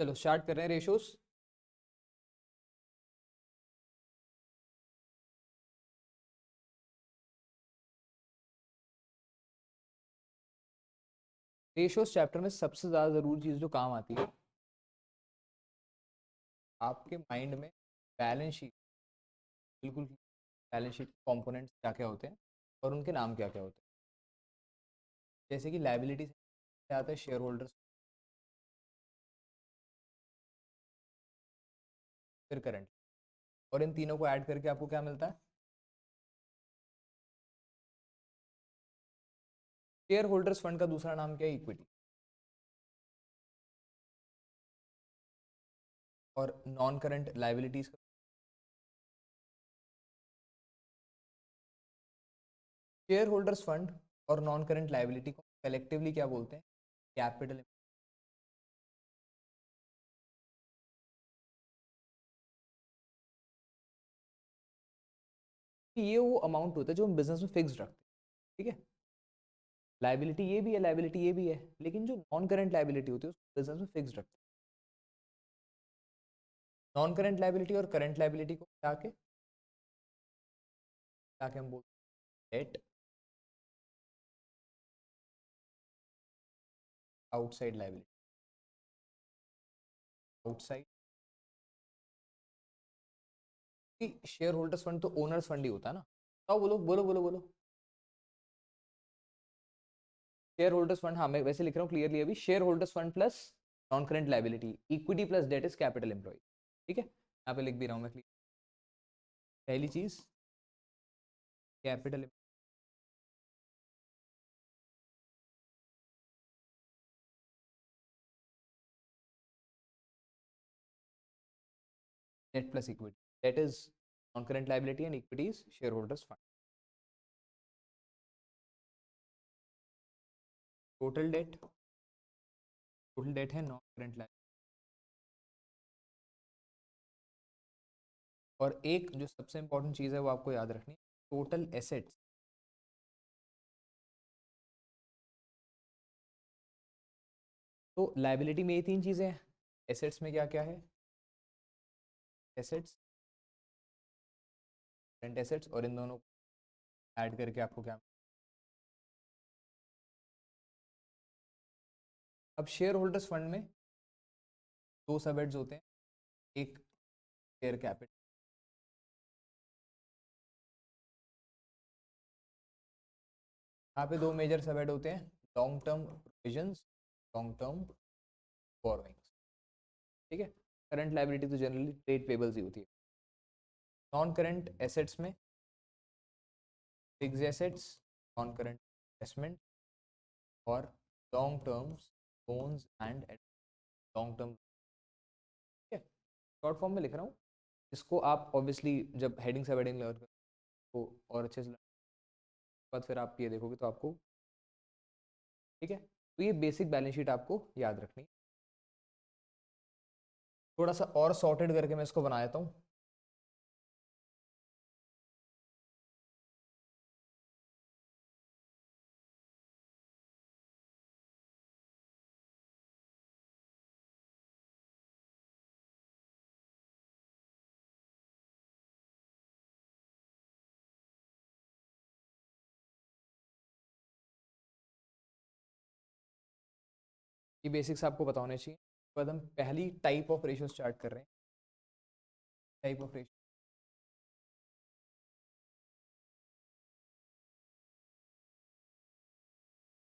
चलो स्टार्ट कर रहे हैं रेशियोज। रेशियोज चैप्टर में सबसे ज़्यादा ज़रूरी चीज़ जो काम आती है आपके माइंड में, बैलेंस शीट। बिल्कुल, बैलेंस शीट कंपोनेंट्स क्या क्या होते हैं और उनके नाम क्या क्या होते हैं। जैसे कि लायबिलिटी से आता है शेयर होल्डर्स, फिर करंट, और इन तीनों को ऐड करके आपको क्या मिलता है? शेयर होल्डर्स फंड का दूसरा नाम क्या है? इक्विटी। और नॉन करंट लायबिलिटीज का शेयर होल्डर्स फंड और नॉन करंट लायबिलिटी को कलेक्टिवली क्या बोलते हैं? कैपिटल। ये वो अमाउंट होता है जो हम बिजनेस में फिक्स रखते हैं, ठीक है। लायबिलिटी ये भी है, लायबिलिटी ये भी है, लेकिन जो नॉन करंट लायबिलिटी होती है उसको बिजनेस में फिक्स रखते हैं। नॉन करंट लायबिलिटी और करंट लायबिलिटी को ताकि हम बोलते हैं debt outside liability, outside. Share holders fund तो ओनर्स फंड ही होता है ना। तो बोलो बोलो बोलो बोलो। शेयर होल्डर्स फंड, हाँ मैं वैसे लिख रहा हूँ क्लियरली अभी, share holders fund plus non current liability, equity plus debt is capital employ. ठीक है, यहाँ पे लिख भी रहा हूँ मैं क्लियर। पहली चीज capital debt plus equity, debt is non current liability and equity is share holders fund. Total debt है नॉन करंट लायबिलिटी। और एक जो सबसे इंपॉर्टेंट चीज है वो आपको याद रखनी है, टोटल एसेट्स। तो लायबिलिटी में ये तीन चीजें हैं, एसेट्स में क्या क्या है? एसेट्स, करंट एसेट्स, और इन दोनों को ऐड करके आपको क्या? अब शेयर होल्डर्स फंड में दो सब हेड्स होते हैं, एक शेयर कैपिटल, यहाँ पे दो मेजर सब हेड होते हैं, long term provisions, long term borrowings. ठीक है, करंट लायबिलिटी तो जनरली ट्रेड पेबल्स ही होती है। नॉन करंट एसेट्स में fixed assets, non current investment, और long terms loans and long term. ठीक है, शॉर्ट फॉर्म में लिख रहा हूँ, इसको आप ऑब्वियसली जब हेडिंग सब हेडिंग लर्न तो और अच्छे से बाद फिर आप ये देखोगे तो आपको, ठीक है। तो ये बेसिक बैलेंस शीट आपको याद रखनी है। थोड़ा सा और सॉर्टेड करके मैं इसको बना देता हूँ। ये बेसिक्स आपको पता होने चाहिए। उसके बाद हम पहली टाइप ऑफ रेशियो स्टार्ट कर रहे हैं। Type of ratio,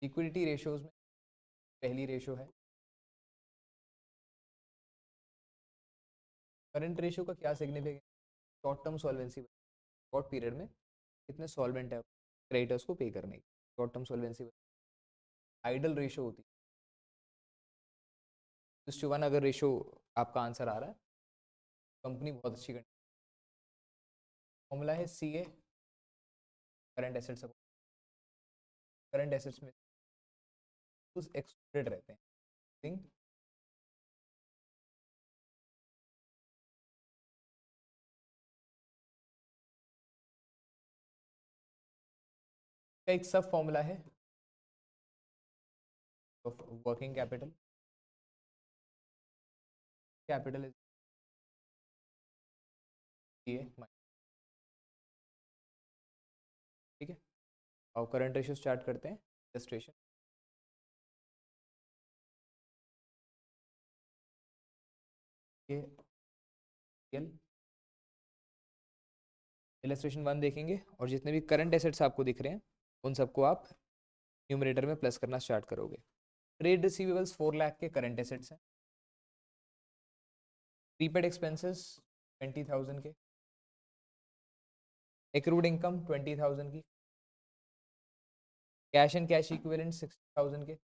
liquidity ratios में पहली रेशियो है करंट रेशियो का क्या significance? Short term solvency, short period में कितने सॉल्वेंट है क्रेडिटर्स को पे करने की, short term solvency. Ideal ratio होती है 2:1। अगर रेशियो आपका आंसर आ रहा है, कंपनी बहुत अच्छी कंपनी। फॉर्मूला है CA, current assets, current assets में कुछ एक्सक्लूडेड रहते हैं। का एक सब फॉर्मूला है वर्किंग कैपिटल, कैपिटल इज ये, ठीक है। और करंट रेशियो स्टार्ट करते हैं इलस्ट्रेशन। ये इलस्ट्रेशन 1 देखेंगे और जितने भी करंट एसेट्स आपको दिख रहे हैं उन सबको आप न्यूमरेटर में प्लस करना स्टार्ट करोगे। ट्रेड रिसीवेबल्स 4 लाख के करंट एसेट्स हैं। प्रीपेड एक्सपेंसेस 20,000 के। एक्रूड इनकम 20,000 की। कैश एंड कैश इक्विवेलेंट 60,000 के।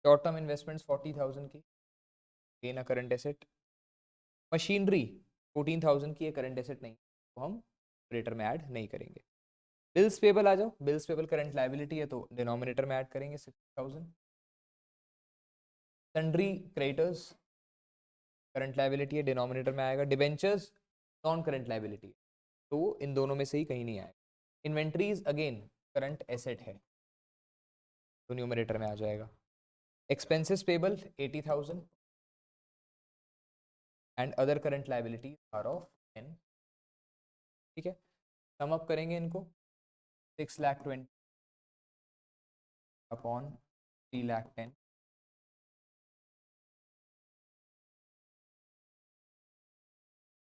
शॉर्ट टर्म इन्वेस्टमेंट्स 40,000 की, gain a current asset. Machinery 14,000 की, ये करंट एसेट नहीं, तो हम न्यूमरेटर में ऐड नहीं करेंगे। बिल्स पेबल आ जाओ, बिल्स पेबल करंट लायबिलिटी है तो डिनोमिनेटर में ऐड करेंगे 60,000। सन्ड्री क्रेडिटर्स करंट लायबिलिटी है, डिनोमिनेटर में आएगा। डिबेंचर्स नॉन करंट लायबिलिटी, तो इन दोनों में से ही कहीं नहीं आएगा। इन्वेंट्रीज अगेन करंट एसेट है तो न्यूमरेटर में आ जाएगा। Expenses payable 80,000 and other current liability are of 10, ठीक है। सम अप करेंगे इनको, 6,20,000 अपॉन 3,10,000,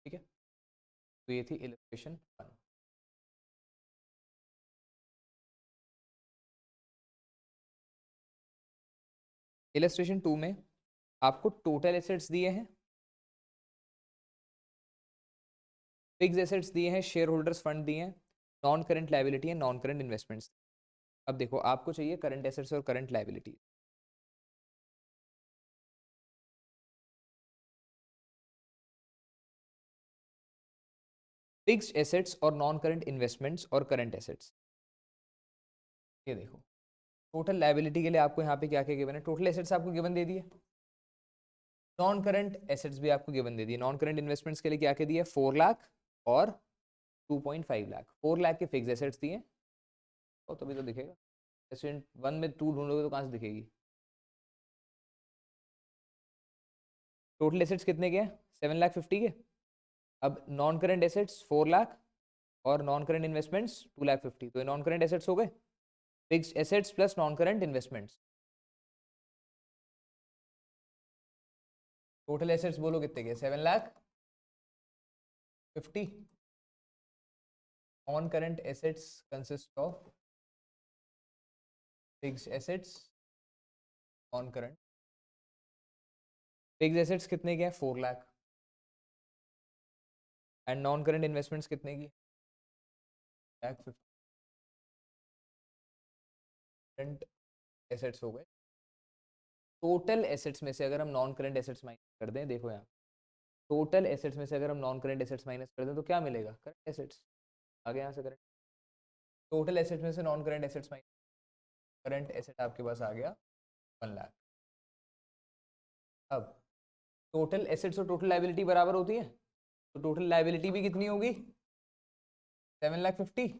ठीक है। तो ये थी इलस्ट्रेशन 1। इलस्ट्रेशन 2 में आपको टोटल एसेट्स दिए हैं, फिक्स एसेट्स दिए हैं, शेयर होल्डर्स फंड दिए हैं, नॉन करंट लायबिलिटी है, नॉन करंट इन्वेस्टमेंट्स। अब देखो आपको चाहिए करंट एसेट्स और करंट लायबिलिटी। फिक्स्ड एसेट्स और नॉन करंट इन्वेस्टमेंट्स और करंट एसेट्स, ये देखो टोटल लायबिलिटी के लिए आपको यहाँ पे क्या क्या गिवन है। टोटल एसेट्स आपको गिवन दे दिए, नॉन करंट एसेट्स भी आपको गिवन दे दिए। नॉन करंट इन्वेस्टमेंट्स के लिए क्या क्या दिया, 4 लाख और 2.5 लाख। 4 लाख के फिक्स एसेट्स दिए, और तभी तो दिखेगा। एसेट 1 में 2 ढूंढोगे तो कहाँ से दिखेगी। टोटल एसेट्स कितने के हैं, 7,50,000 के। अब नॉन करंट एसेट्स 4 लाख और नॉन करंट इन्वेस्टमेंट्स 2,50,000, तो ये नॉन करंट एसेट्स हो गए। Fixed assets plus non current investments, total assets बोलो कितने के, 7,50,000। Non current assets consist of fixed assets, non current. Fixed assets कितने के हैं, 4 lakh, and non current investments कितने की, 1,50,000। करंट एसेट्स हो गए। टोटल एसेट्स में से अगर हम नॉन करंट एसेट्स माइनस कर दें, देखो यहाँ टोटल एसेट्स में से अगर हम नॉन करंट एसेट्स माइनस कर दें तो क्या मिलेगा, करंट एसेट्स। आगे यहाँ से करंट, टोटल एसेट्स में से non current assets minus, current asset आपके पास आ गया 1 लाख। अब टोटल एसेट्स और टोटल लायबिलिटी बराबर होती है, तो टोटल लायबिलिटी भी कितनी होगी, 7,50,000।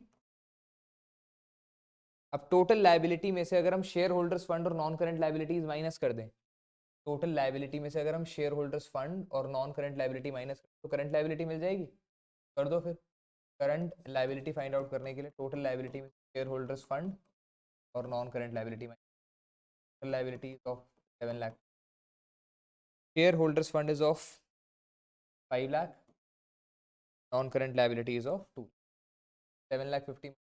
अब टोटल लायबिलिटी में से अगर हम शेयर होल्डर्स फंड और नॉन करंट लायबिलिटीज माइनस कर दें, टोटल लायबिलिटी में से अगर हम शेयर होल्डर्स फंड और नॉन करंट लायबिलिटी माइनस तो करंट लायबिलिटी मिल जाएगी। कर दो फिर। करंट लायबिलिटी फाइंड आउट करने के लिए टोटल लायबिलिटी में शेयर होल्डर्स फंड और non current liability minus, total liability of 7 lakh, share holders fund is of 5 lakh, non current liability is of 2, 7,50,000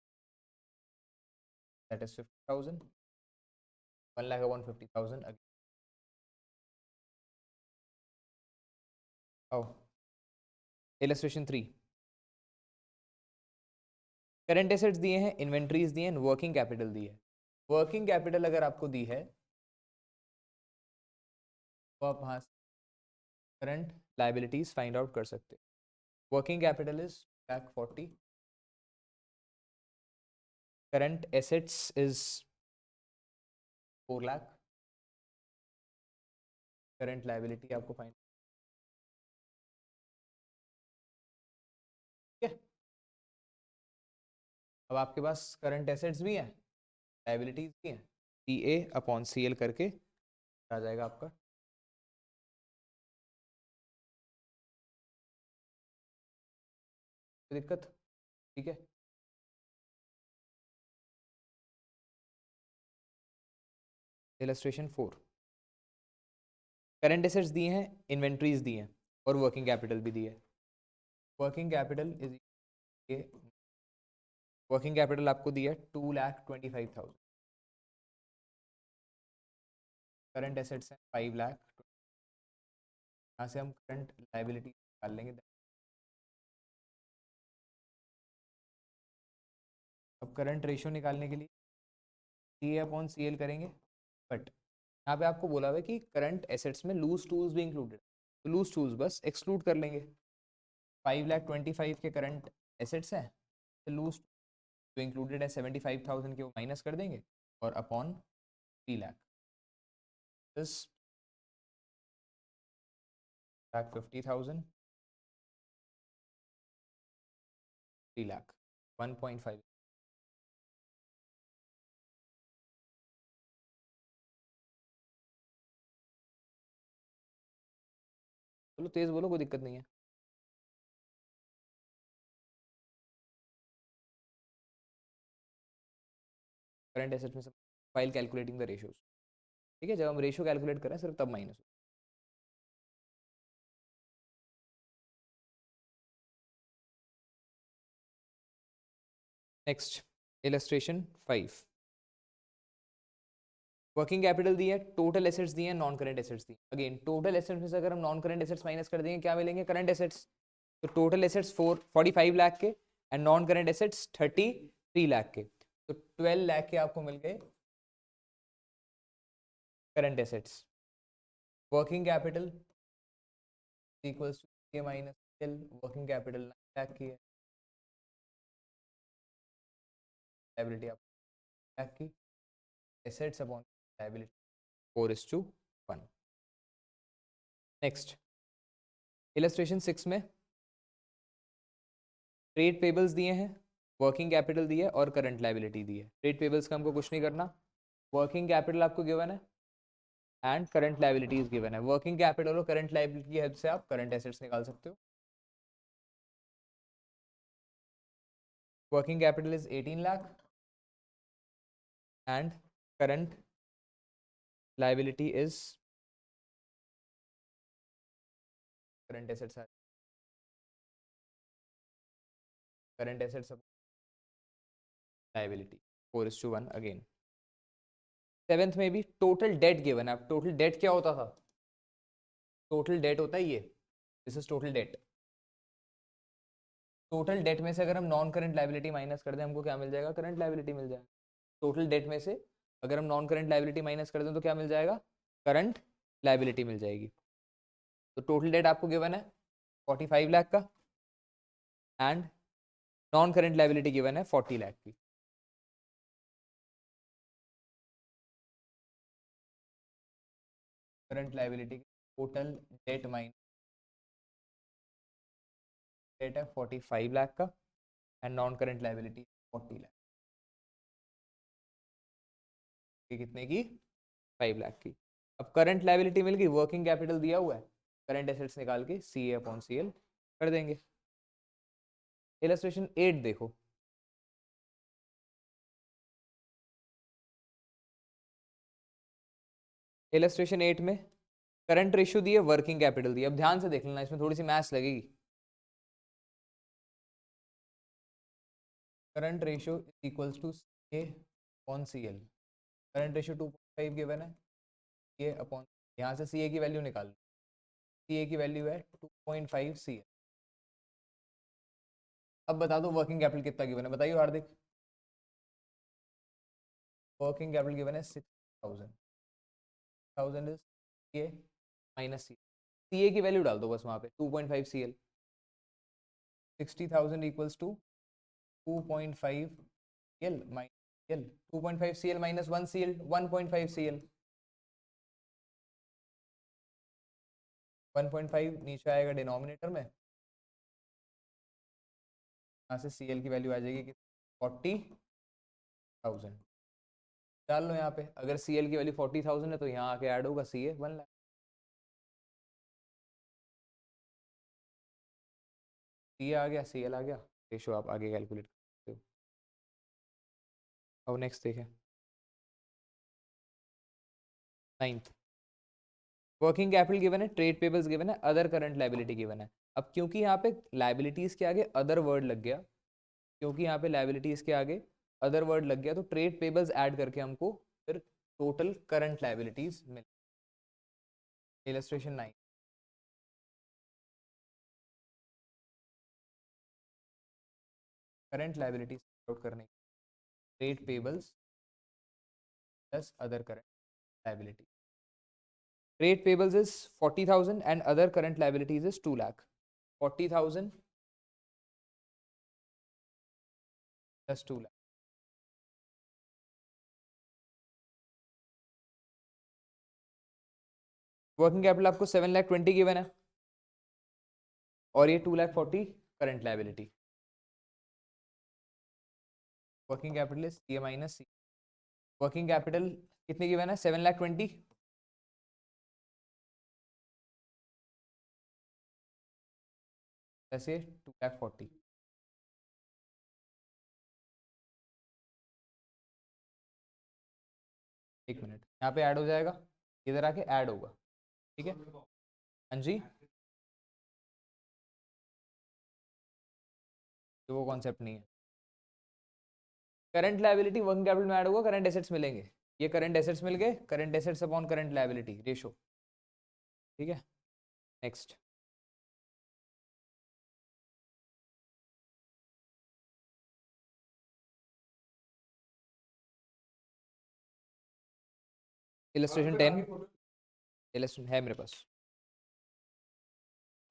that is 50,000, 1 lakh upon 50,000 again. Oh, illustration 3, current assets दिए हैं, inventories दिए हैं, working capital दी है। Working capital अगर आपको दी है तो आप वहां से करंट लायबिलिटीज फाइंड आउट कर सकते हो। Working capital is 1,40,000, current assets is 4 lakh, current liability आपको फाइंड, ठीक है। अब आपके पास करंट एसेट्स भी हैं, लायबिलिटीज भी हैं, सी ए अपॉन सी एल करके आ जाएगा आपका कोई दिक्कत? ठीक है। इलस्ट्रेशन 4, करंट एसेट्स दिए हैं, इन्वेंट्रीज दी हैं और वर्किंग कैपिटल भी दी है। वर्किंग कैपिटल इज ये, वर्किंग कैपिटल आपको दिया है 2,25,000, करंट एसेट्स हैं 5 लाख। यहाँ से हम करंट लाइबिलिटी निकाल लेंगे। अब करंट रेशियो निकालने के लिए सी अपॉन सी एल करेंगे, बट यहाँ पे आपको बोला हुआ है कि करंट एसेट्स में लूज टूल्स भी इंक्लूडेड, तो लूज टूल्स बस एक्सक्लूड कर लेंगे। 5,25,000 के करंट एसेट्स हैं, तो लूज जो इंक्लूडेड है 75,000 के वो माइनस कर देंगे और अपॉन 3 लाख, दिस 50,000, 3 लाख, 1.5। चलो तेज बोलो, कोई दिक्कत नहीं है। करंट एसेट्स में सब फाइल कैलकुलेटिंग द रेशियोज, ठीक है, जब हम रेशियो कैलकुलेट करें सिर्फ तब माइनस हो। नेक्स्ट इलस्ट्रेशन 5, वर्किंग कैपिटल दी है, टोटल एसेट्स दिए हैं, नॉन करंट एसेट्स दी। अगेन टोटल एसेट्स में से अगर हम नॉन करंट एसेट्स माइनस कर देंगे क्या मिलेंगे? Current assets. तो टोटल एसेट्स 45 लाख के and non current assets 33 lakh के, तो 12 लाख के आपको मिल गए current assets. Working capital equals to A minus L, working capital 9 lakh की है, लायबिलिटी आप लाख की, assets upon liability 4:1। Next illustration 6 में ट्रेड पेबल्स दिए हैं, वर्किंग कैपिटल दी है और करंट लायबिलिटी दी है। ट्रेड पेबल्स का हमको कुछ नहीं करना, वर्किंग कैपिटल आपको गिवन है एंड करंट लायबिलिटीज गिवन है। वर्किंग कैपिटल और करंट लायबिलिटी की हेल्प से आप करंट एसेट्स निकाल सकते हो। Working capital is 18 lakh and current liability is, current assets current assets liability 4:1 again. Seventh में भी टोटल डेट गिवन है। अब टोटल डेट क्या होता था? टोटल डेट होता है ये, this is total debt. Total date में से अगर हम नॉन करंट लायबिलिटी माइनस कर दें हमको क्या मिल जाएगा? करंट लायबिलिटी मिल जाएगा। टोटल डेट में से अगर हम नॉन करंट लायबिलिटी माइनस कर दें तो क्या मिल जाएगा? करंट लायबिलिटी मिल जाएगी। तो टोटल डेट आपको गिवन है 45 लाख का and non current liability given है 40 लाख की। Current liability total debt minus debt है 45 लाख का and non current liability 40 lakh की, कितने की? 5 लाख की। अब करंट लायबिलिटी मिल गई, वर्किंग कैपिटल दिया हुआ है, करंट एसेट्स निकाल के सी ए अपॉन सी एल कर देंगे। इलस्ट्रेशन 8 देखो, इलस्ट्रेशन 8 में करंट रेशियो दी है, वर्किंग कैपिटल दी है। अब ध्यान से देख लेना, इसमें थोड़ी सी मैथ्स लगेगी। Current ratio equals to A upon C L. Current ratio 2.5 given है, ये अपॉन, यहाँ से सी ए की वैल्यू निकाल लो, सी ए की वैल्यू है 2.5 सी एल। अब बता दो वर्किंग कैपिटल कितना गिवन है, बताइए हार्दिक। वर्किंग कैपिटल गिवन है 6,000, 1000 इज सी ए माइनस सी ए की वैल्यू डाल दो बस वहाँ पे 2.5 C L. 60,000 equals to 2.5 L minus L, 2.5 C L minus 1 C L, 1.5 C L. 1.5 नीचे आएगा डिनोमिनेटर में, यहाँ से सी एल की वैल्यू आ जाएगी कि 40,000। डाल लो यहाँ पे, अगर सी एल की वैल्यू 40,000 है तो यहाँ आके ऐड होगा सी ए 1 लाख। सी ए आ गया, सी एल आ गया, रेशो आप आगे कैलकुलेट कर सकते हो। अब नेक्स्ट देखें, 9th, वर्किंग कैपिटल गिवन है, ट्रेड पेबल्स गिवन है, अदर करंट लाइबिलिटी गिवन है। अब क्योंकि यहाँ पे लाइबिलिटीज के आगे अदर वर्ड लग गया, क्योंकि यहाँ पे लाइबिलिटीज के आगे अदर वर्ड लग गया, तो ट्रेड पेबल्स ऐड करके हमको फिर टोटल करंट लाइबिलिटीज मिल। इलस्ट्रेशन 9, करंट लाइबिलिटीज आउट करने, trade payables plus other current liability. Trade payables is 40,000 and other current liabilities is 2 lakh. 40,000 plus 2 lakh. Working capital आपको 7,20,000 given है और ये 2,40,000 current liability. Working capital is C minus C. Working capital कितने given है? 7,20,000 plus ये 2,40,000। एक minute, यहाँ पे ऐड हो जाएगा, इधर आके ऐड होगा, ठीक है। हाँ जी, तो वो कॉन्सेप्ट नहीं है। करंट लाइबिलिटी वर्किंग कैपिटल में ऐड होगा, करंट एसेट्स मिलेंगे। ये करंट एसेट्स मिल गए, current assets upon current liability ratio, ठीक है। नेक्स्ट, इलस्ट्रेशन 10, इलस्ट्रेशन है मेरे पास।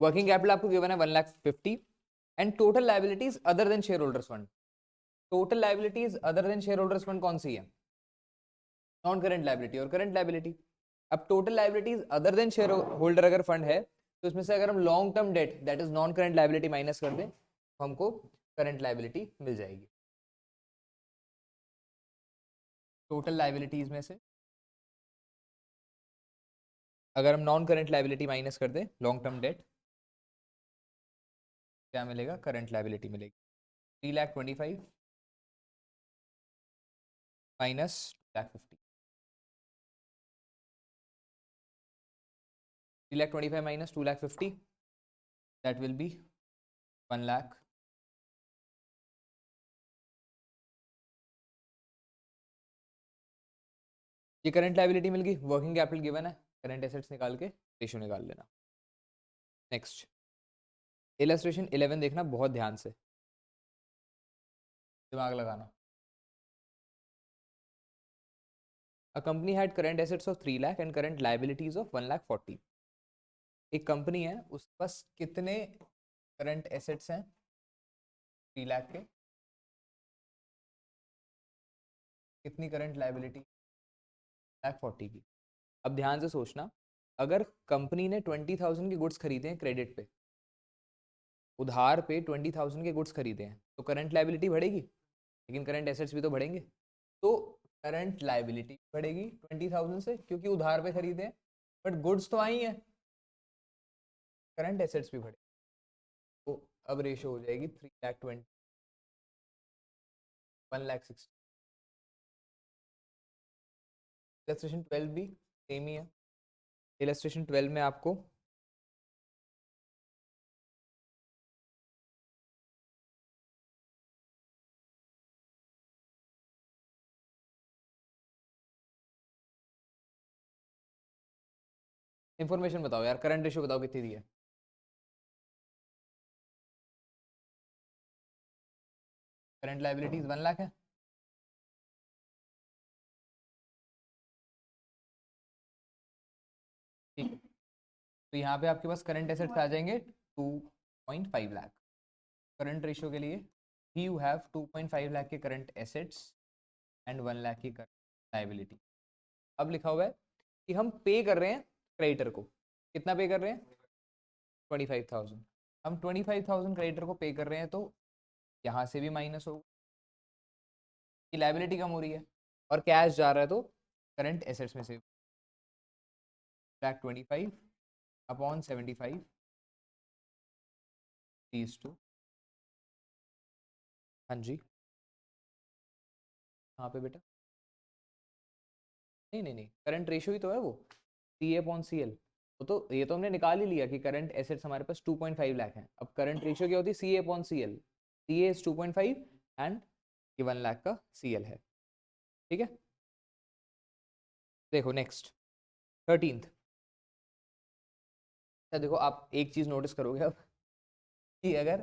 वर्किंग कैपिटल आपको गिवन है 1,50,000 and total liabilities other than share holders fund. Total liabilities other than share holders fund कौन सी है? नॉन करंट लाइबिलिटी और करंट लाइबिलिटी। अब total liabilities other than share holder अगर fund है, तो इसमें से अगर हम long term debt that is non current liability minus कर दें, तो हमको करंट लाइबिलिटी मिल जाएगी। टोटल लाइबिलिटीज में से अगर हम नॉन करंट लाइबिलिटी माइनस कर दें, लॉन्ग टर्म डेट, क्या मिलेगा? करंट लाइबिलिटी मिलेगी। 3,25,000 minus 2,50,000, 3,25,000 minus 2,50,000, that will be 1,00,000। ये करंट लाइबिलिटी मिल गई, वर्किंग कैपिटल गिवन है, करंट एसेट्स निकाल के रेशियो निकाल लेना। नेक्स्ट, इलस्ट्रेशन 11 देखना बहुत ध्यान से, दिमाग लगाना। A company had current assets of 3 lakh and current liabilities of 1,40,000. एक कंपनी है, उसके पास कितने करंट एसेट्स हैं? 3 लाख के। कितनी करंट लाइबिलिटी? 1,40,000 की। अब ध्यान से सोचना, अगर कंपनी ने 20,000 के गुड्स खरीदे हैं क्रेडिट पे, उधार पे 20,000 के गुड्स खरीदे हैं, तो करंट लाइबिलिटी बढ़ेगी, लेकिन करंट एसेट्स भी तो बढ़ेंगे। तो करंट लाइबिलिटी बढ़ेगी 20,000 से, क्योंकि उधार पे खरीदे हैं, बट गुड्स तो आई हैं, करंट एसेट्स भी बढ़े। तो अब रेशो हो जाएगी 3,20,000 1,60,000। इलस्ट्रेशन 12 भी सेम ही है। इलस्ट्रेशन 12 में आपको इन्फॉर्मेशन बताओ यार, करंट रेशियो बताओ कितनी दी है। करंट लाइबिलिटीज 1,00,000 है, ठीक है। तो यहाँ पे आपके पास करंट एसेट्स आ जाएंगे 2.5 लाख। करंट रेशियो के लिए ही यू हैव 2.5 लाख के करंट एसेट्स एंड 1 लाख की करंट लाइबिलिटी। अब लिखा हुआ है कि हम पे कर रहे हैं क्रेडिटर को, कितना पे कर रहे हैं? 25,000। हम 25,000 क्रेडिटर को पे कर रहे हैं, तो यहाँ से भी माइनस होगा, कि लाइबिलिटी कम हो रही है, और कैश जा रहा है, तो करंट एसेट्स में से 25 अपॉन 75 these two हाँ जी, कहाँ पे बेटा? नहीं नहीं नहीं, करंट रेशियो ही तो है वो, सी अपॉन सी एल। वो तो ये तो हमने निकाल ही लिया कि करंट एसेट्स हमारे पास 2.5 लाख हैं। अब करंट रेशियो क्या होती है? C upon C L. C A is 2.5 and ये 1 लाख का सी एल है। ठीक है, देखो नेक्स्ट 13th। अच्छा देखो, आप एक चीज नोटिस करोगे अब कि अगर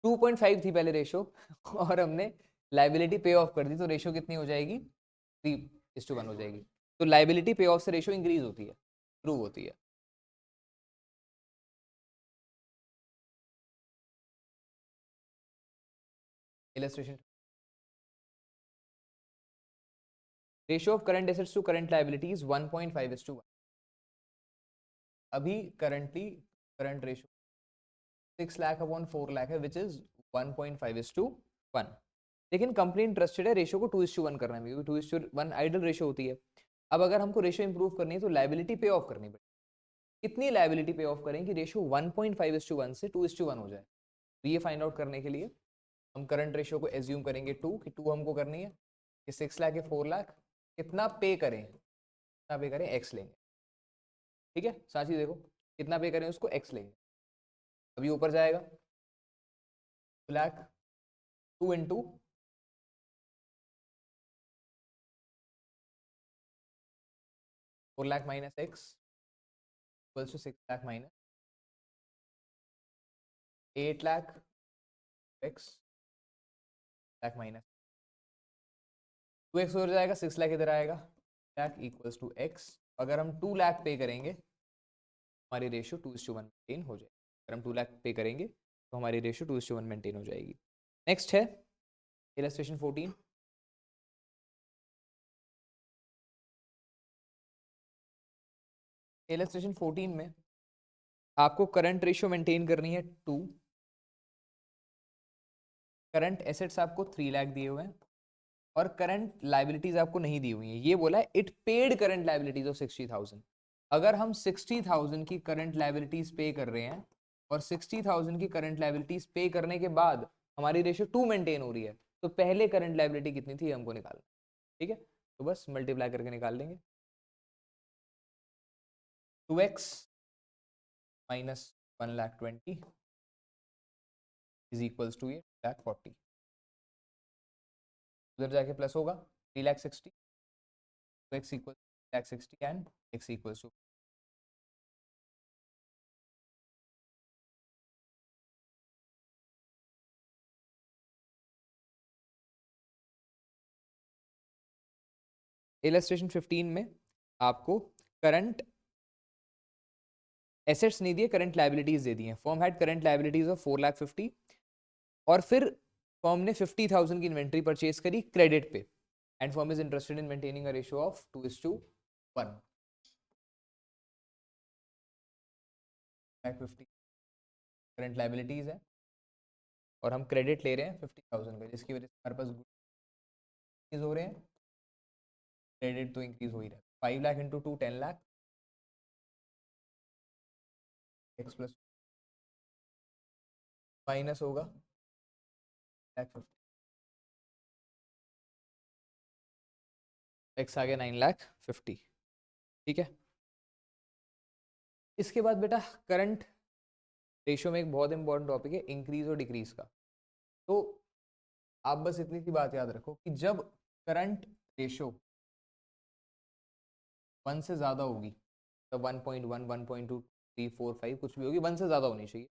2.5 थी पहले रेशो और हमने लाइबिलिटी पे ऑफ कर दी तो रेशो कितनी हो जाएगी? 3:1 हो जाएगी। तो लाइबिलिटी पे ऑफ से रेशो इंक्रीज होती है, प्रूव होती है। Illustration, ratio of current assets to current liabilities 1.5:1। अभी currently current ratio 6 lakh upon 4 lakh है, विच इज 1.5:1। लेकिन कंपनी इंटरेस्टेड है रेशियो को 2:1 करने में, क्योंकि 2:1 आइडल रेशियो होती है। अब अगर हमको रेशियो इंप्रूव करनी है तो लाइबिलिटी पे ऑफ करनी पड़ेगी। कितनी लाइबिलिटी पे ऑफ करें कि रेशियो 1.5:1 से 2:1 हो जाए? तो ये फाइंड आउट करने के लिए हम करंट रेशियो को एज्यूम करेंगे 2, कि 2 हमको करनी है कि 6 लाख या 4 लाख कितना पे करें, कितना पे करें, एक्स लेंगे। ठीक है, साथ ही देखो कितना पे करें उसको एक्स लेंगे। अभी ऊपर जाएगा 2 lakh, 2 into 4 lakh minus X equals to 6 lakh minus 8 lakh X lakh minus 2x हो जाएगा, 6 लाख इधर आएगा, लाख इक्वल्स टू एक्स। अगर हम 2 लाख पे करेंगे हमारी रेशियो 2:1 मेंटेन हो जाएगी। अगर हम 2 लाख पे करेंगे तो हमारी रेशियो 2:1 मेंटेन हो जाएगी। नेक्स्ट है इलस्ट्रेशन 14। इलस्ट्रेशन 14 में आपको करंट रेशियो मेंटेन करनी है 2, करंट एसेट्स आपको 3 लाख दिए हुए हैं और करंट लाइबिलिटीज आपको नहीं दी हुई है। ये बोला है it paid current liabilities of 60,000। अगर हम 60,000 की करंट लाइबिलिटीज पे कर रहे हैं और 60,000 की करंट लाइबिलिटीज पे करने के बाद हमारी रेशियो 2 मेंटेन हो रही है, तो पहले करंट लाइबिलिटी कितनी थी हमको निकालना। ठीक है, तो बस मल्टीप्लाई करके निकाल लेंगे। 2x minus 1,20,000 is equals to ये 1,40,000। उधर जाके प्लस होगा 3,60,000, तो x equal 3,60,000 and x equals to illustration 15 में आपको करंट एसेट्स नहीं दिए, करंट लाइबिलिटीज दे दी हैं। Firm had current liabilities of 4,50,000 और फिर फर्म ने 50,000 की इन्वेंट्री परचेज करी क्रेडिट पे and firm is interested in maintaining a ratio of 2:1। 50 current liabilities है और हम क्रेडिट ले रहे हैं 50,000 का, जिसकी वजह से हमारे पास गुड हो रहे हैं, क्रेडिट तो इंक्रीज हो ही रहा है। 5 lakh into 2 10 lakh, x plus minus होगा एक्स आ गया 9,50,000। ठीक है, इसके बाद बेटा करंट रेशियो में एक बहुत इंपॉर्टेंट टॉपिक है इंक्रीज और डिक्रीज का। तो आप बस इतनी सी बात याद रखो कि जब करंट रेशियो 1 से ज़्यादा होगी, तो 1.1 1.2 3 4 5 कुछ भी होगी, 1 से ज़्यादा होनी चाहिए।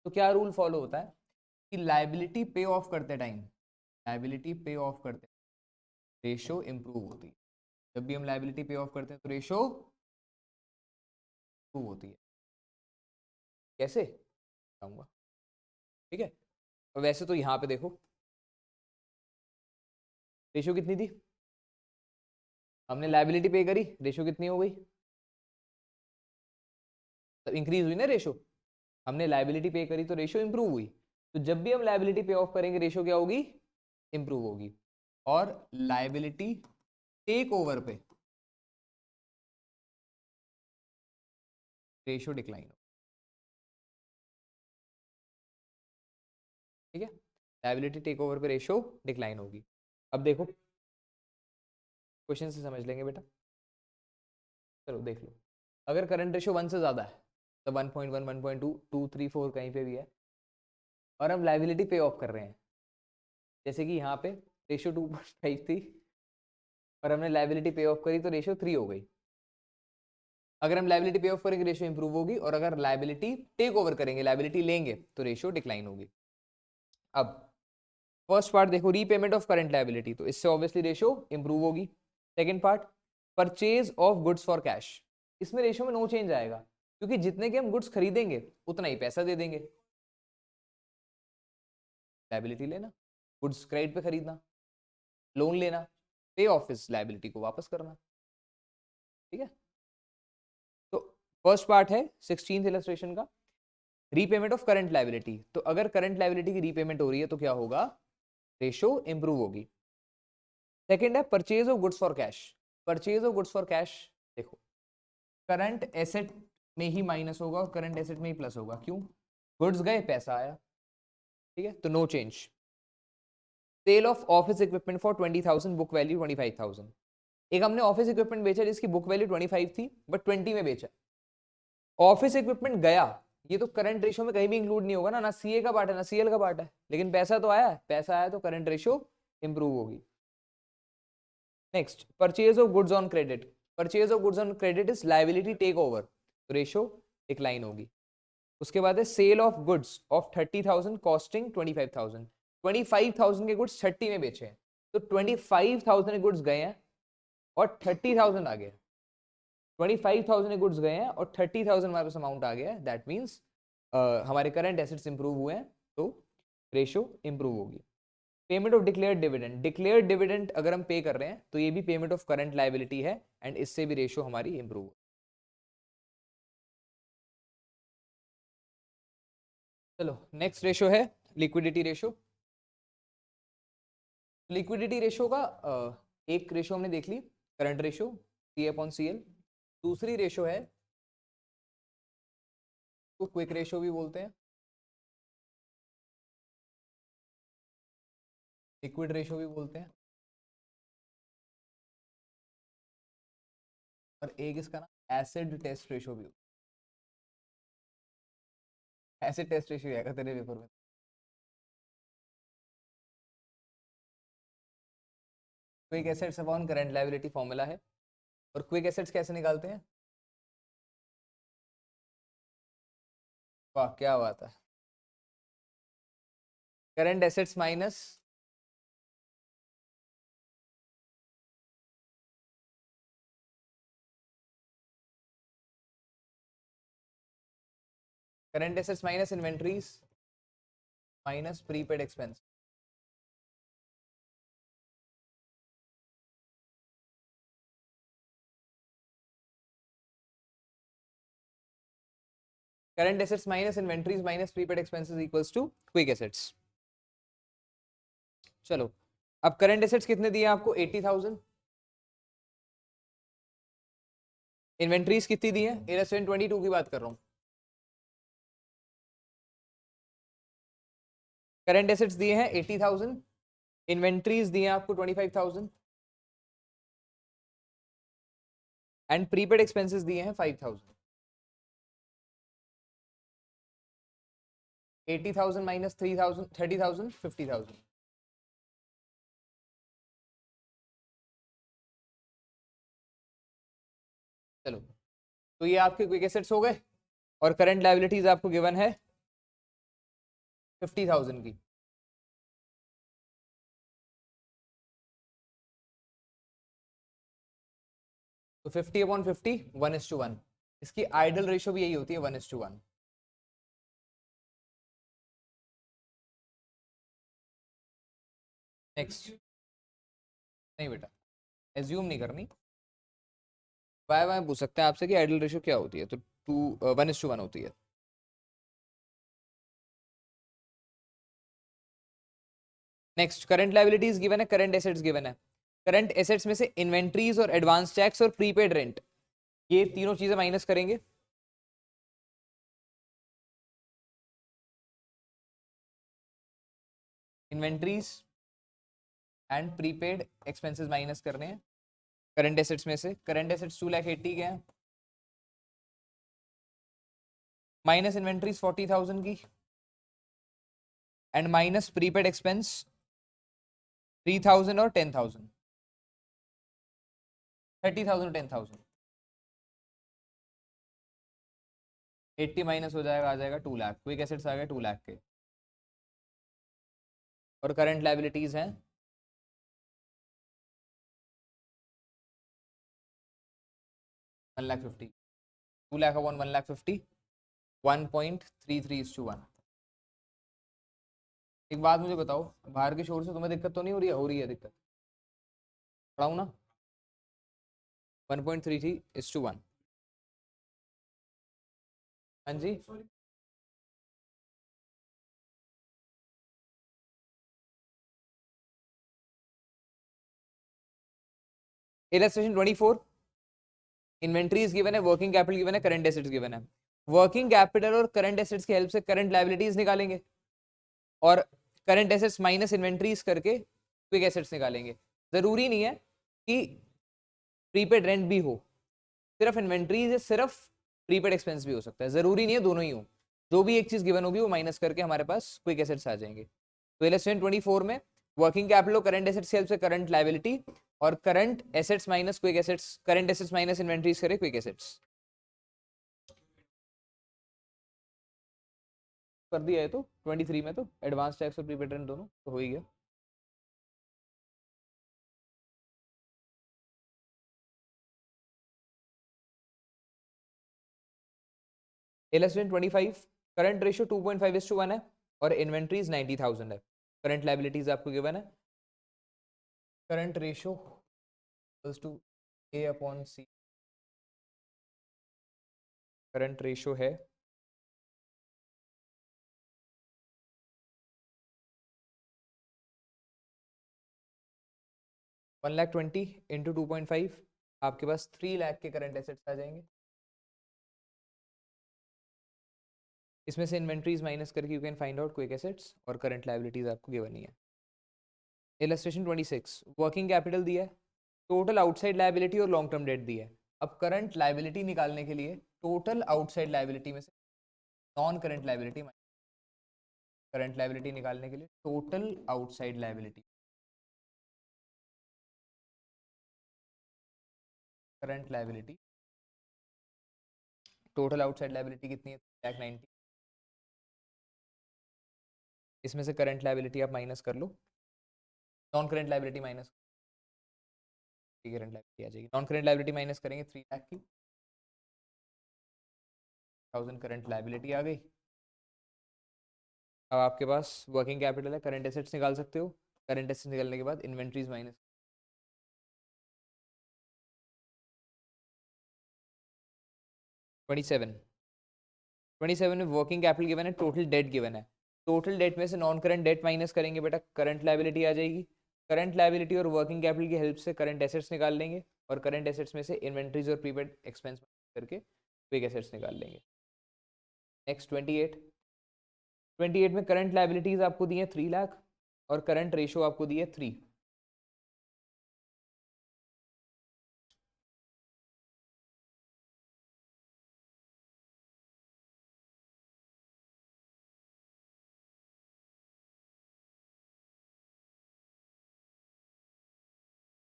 तो क्या रूल फॉलो होता है कि लाइबिलिटी पे ऑफ करते टाइम, लाइबिलिटी पे ऑफ करते रेशियो इंप्रूव होती है। जब भी हम लाइबिलिटी पे ऑफ करते हैं तो रेशियो इंप्रूव होती है। कैसे बताऊंगा? ठीक है, और वैसे तो यहाँ पे देखो रेशियो कितनी थी, हमने लाइबिलिटी पे करी, रेशियो कितनी हो गई, तो इंक्रीज हुई ना रेशियो। हमने लाइबिलिटी पे करी तो रेशियो इंप्रूव हुई। तो जब भी हम लाइबिलिटी पे ऑफ करेंगे रेशियो क्या होगी? इंप्रूव होगी। और लाइबिलिटी टेक ओवर पे रेशियो डिक्लाइन हो। ठीक है, लायबिलिटी टेक ओवर पे रेशियो डिक्लाइन होगी। अब देखो क्वेश्चन से समझ लेंगे बेटा, चलो देख लो। अगर करंट रेशियो 1 से ज़्यादा है तो 1.1, 1.2, 2, 3, 4 कहीं पे भी है, और हम लायबिलिटी पे ऑफ कर रहे हैं, जैसे कि यहाँ पे रेशियो 2.5 थी और हमने लायबिलिटी पे ऑफ करी तो रेशियो 3 हो गई। अगर हम लायबिलिटी पे ऑफ करेंगे रेशियो इंप्रूव होगी, और अगर लायबिलिटी टेक ओवर करेंगे, लायबिलिटी लेंगे, तो रेशियो डिक्लाइन होगी। अब फर्स्ट पार्ट देखो, रीपेमेंट ऑफ करंट लायबिलिटी, तो इससे ऑब्वियसली रेशियो इंप्रूव होगी। Second part, purchase of goods for cash, इसमें रेशियो में नो चेंज आएगा, क्योंकि जितने के हम गुड्स खरीदेंगे उतना ही पैसा दे देंगे। लायबिलिटी लेना, गुड्स क्रेडिट पे खरीदना, लोन लेना, पे ऑफिस लायबिलिटी को वापस करना, ठीक है। तो फर्स्ट पार्ट है 16th इलस्ट्रेशन का, रीपेमेंट ऑफ करंट लायबिलिटी। तो अगर करंट लायबिलिटी की रीपेमेंट हो रही है तो क्या होगा, रेशियो इंप्रूव होगी। सेकंड है purchase of goods for cash. Purchase of goods for cash, देखो करंट एसेट में ही माइनस होगा और करंट एसेट में ही प्लस होगा। क्यों, गुड्स गए पैसा आया, ठीक है, तो no change. Sale of office equipment for 20,000, book value 25,000। एक हमने ऑफिस इक्विपमेंट बेचा जिसकी बुक वैल्यू 25 थी बट 20 में बेचा। ऑफिस इक्विपमेंट गया, ये तो करंट रेशियो में कहीं भी इंक्लूड नहीं होगा ना, ना सीए का पार्ट है ना सीएल का पार्ट है, लेकिन पैसा तो आया है, पैसा आया तो करंट रेशियो इंप्रूव होगी। Next, purchase of goods on credit. Purchase of goods on credit is liability take over, तो रेशियो डिक्लाइन होगी। उसके बाद है sale of goods of 30,000 costing 25,000। 25,000 के गुड्स 30 में बेचे हैं, तो 25,000 के गुड्स गए हैं और 30,000 आ गए। 25,000 गुड्स गए हैं और 30,000 हमारे पास अमाउंट आ गया है, दैट मीन्स हमारे करंट एसेट्स इंप्रूव हुए हैं, तो रेशियो इंप्रूव होगी। Payment of declared dividend, declared dividend अगर हम पे कर रहे हैं तो ये भी पेमेंट ऑफ करंट लायबिलिटी है, एंड इससे भी रेशियो हमारी इंप्रूव। चलो नेक्स्ट रेशियो है लिक्विडिटी रेशियो। लिक्विडिटी रेशियो का एक रेशियो हमने देख ली, करंट रेशियो P/CL। दूसरी रेशियो है तो क्विक रेशियो भी बोलते हैं, लिक्विड रेशियो भी बोलते हैं, और एक इसका नाम एसिड टेस्ट रेशियो भी। एसिड टेस्ट रेशियो आएगा तेरे पेपर में। Quick assets upon current liability formula है, और क्विक एसेट्स कैसे निकालते हैं, वाह क्या बात है, current assets minus current assets minus inventories minus prepaid expense. Current assets minus inventories minus prepaid expenses equals to quick assets. चलो अब करंट एसेट्स कितने दिए आपको, 80,000। इन्वेंट्रीज कितनी दी है, इलस्ट्रेशन 22 की बात कर रहा हूँ। करंट एसेट्स दिए हैं 80,000, इन्वेंट्रीज दिए हैं आपको 25,000, एंड प्रीपेड एक्सपेंसेस दिए हैं 5,000। 80,000 माइनस 3,000, 30,000, 50,000। चलो तो ये आपके क्विक एसेट्स हो गए, और करंट लायबिलिटीज आपको गिवन है 50,000 की। तो 50/50 1:1, इसकी आइडल रेशियो भी यही होती है 1:1। नेक्स्ट, नहीं बेटा एज्यूम नहीं करनी, बाय बाय पूछ सकते हैं आपसे कि आइडल रेशियो क्या होती है, तो 1:1 होती है। नेक्स्ट, करंट लायबिलिटीज गिवन है, करंट एसेट्स गिवन है। करंट एसेट्स में से इन्वेंट्रीज और एडवांस टैक्स और प्रीपेड रेंट, ये तीनों चीजें माइनस करेंगे। Inventories and prepaid expenses minus करने हैं करंट एसेट्स में से। करंट एसेट्स 2,80,000 के हैं, माइनस इन्वेंट्रीज 40,000 की, एंड माइनस प्रीपेड एक्सपेंस 3,000 और 10,000, 30,000 10,000। 80 माइनस हो जाएगा, आ जाएगा 2 लाख। क्विक एसेट्स आ गए 2 लाख के, और करंट लाइबिलिटीज हैं 1,50,000। 2 लाख अपॉन 1,50,000, 1.33:1। एक बात मुझे बताओ, बाहर के शोर से तुम्हें दिक्कत तो नहीं हो रही है? हो रही है दिक्कत, पढ़ाऊँ ना? 1.33:1। हाँ जी, इलस्ट्रेशन 24। इन्वेंट्रीज गिवन है, वर्किंग कैपिटल गिवन है, करंट एसेट्स गिवन है। वर्किंग कैपिटल और करंट एसेट्स की हेल्प से करंट लायबिलिटीज निकालेंगे, और करंट एसेट्स माइनस इन्वेंट्रीज करके क्विक एसेट्स निकालेंगे। जरूरी नहीं है कि प्रीपेड रेंट भी हो, सिर्फ इन्वेंट्रीज या सिर्फ प्रीपेड एक्सपेंस भी हो सकता है, जरूरी नहीं है दोनों ही हो। जो भी एक चीज गिवन होगी वो माइनस करके हमारे पास क्विक एसेट्स आ जाएंगे। तो इलस्ट्रेशन 24 में वर्किंग कैपिटल करंट एसेट्स की हेल्प से करंट लायबिलिटी, और current assets minus quick assets, current assets minus inventories करे क्विक एसेट्स। कर दिया है तो 23 में तो एडवांस टैक्स और प्रीपेड रेंट दोनों तो हो ही गया। इलस्ट्रेशन 25, करंट रेशियो 2.5:1 है, और इन्वेंट्रीज 90,000 है। करंट लायबिलिटीज आपको गिवन है, current ratio equals to A upon C. Current ratio है 1,20,000 इंटू 2.5, आपके पास 3 लाख के करंट एसेट्स आ जाएंगे। इसमें से इन्वेंट्रीज माइनस करके you can find out quick assets, और करंट लायबिलिटीज आपको गिवन ही है। इलस्ट्रेशन 26, वर्किंग कैपिटल दिया है, टोटल आउटसाइड लायबिलिटी और लॉन्ग टर्म डेट दिया है। अब करंट लायबिलिटी निकालने के लिए टोटल आउटसाइड लायबिलिटी में से non current liability, current liability निकालने के लिए total outside liability, current liability, total outside liability कितनी है? 3,90,000। इसमें से करंट लायबिलिटी आप माइनस कर लो, non current liability minus, current liability आ जाएगी। नॉन करंट लायबिलिटी माइनस करेंगे 3 लाख की, 1,000 करंट लायबिलिटी आ गई। अब आपके पास वर्किंग कैपिटल है, करंट एसेट्स निकाल सकते हो। करंट एसेट्स निकालने के बाद इन्वेंट्रीज माइनस 27 में वर्किंग कैपिटल गिवन है, टोटल डेट गिवन है। टोटल डेट में से नॉन करंट डेट माइनस करेंगे बेटा, करंट लायबिलिटी आ जाएगी। करंट लायबिलिटी और वर्किंग कैपिटल की हेल्प से करंट एसेट्स निकाल लेंगे, और करंट एसेट्स में से इन्वेंट्रीज और प्रीपेड एक्सपेंस करके क्विक एसेट्स निकाल लेंगे। नेक्स्ट 28 में करंट लायबिलिटीज आपको दी है 3 लाख, और करंट रेशो आपको दी है 3।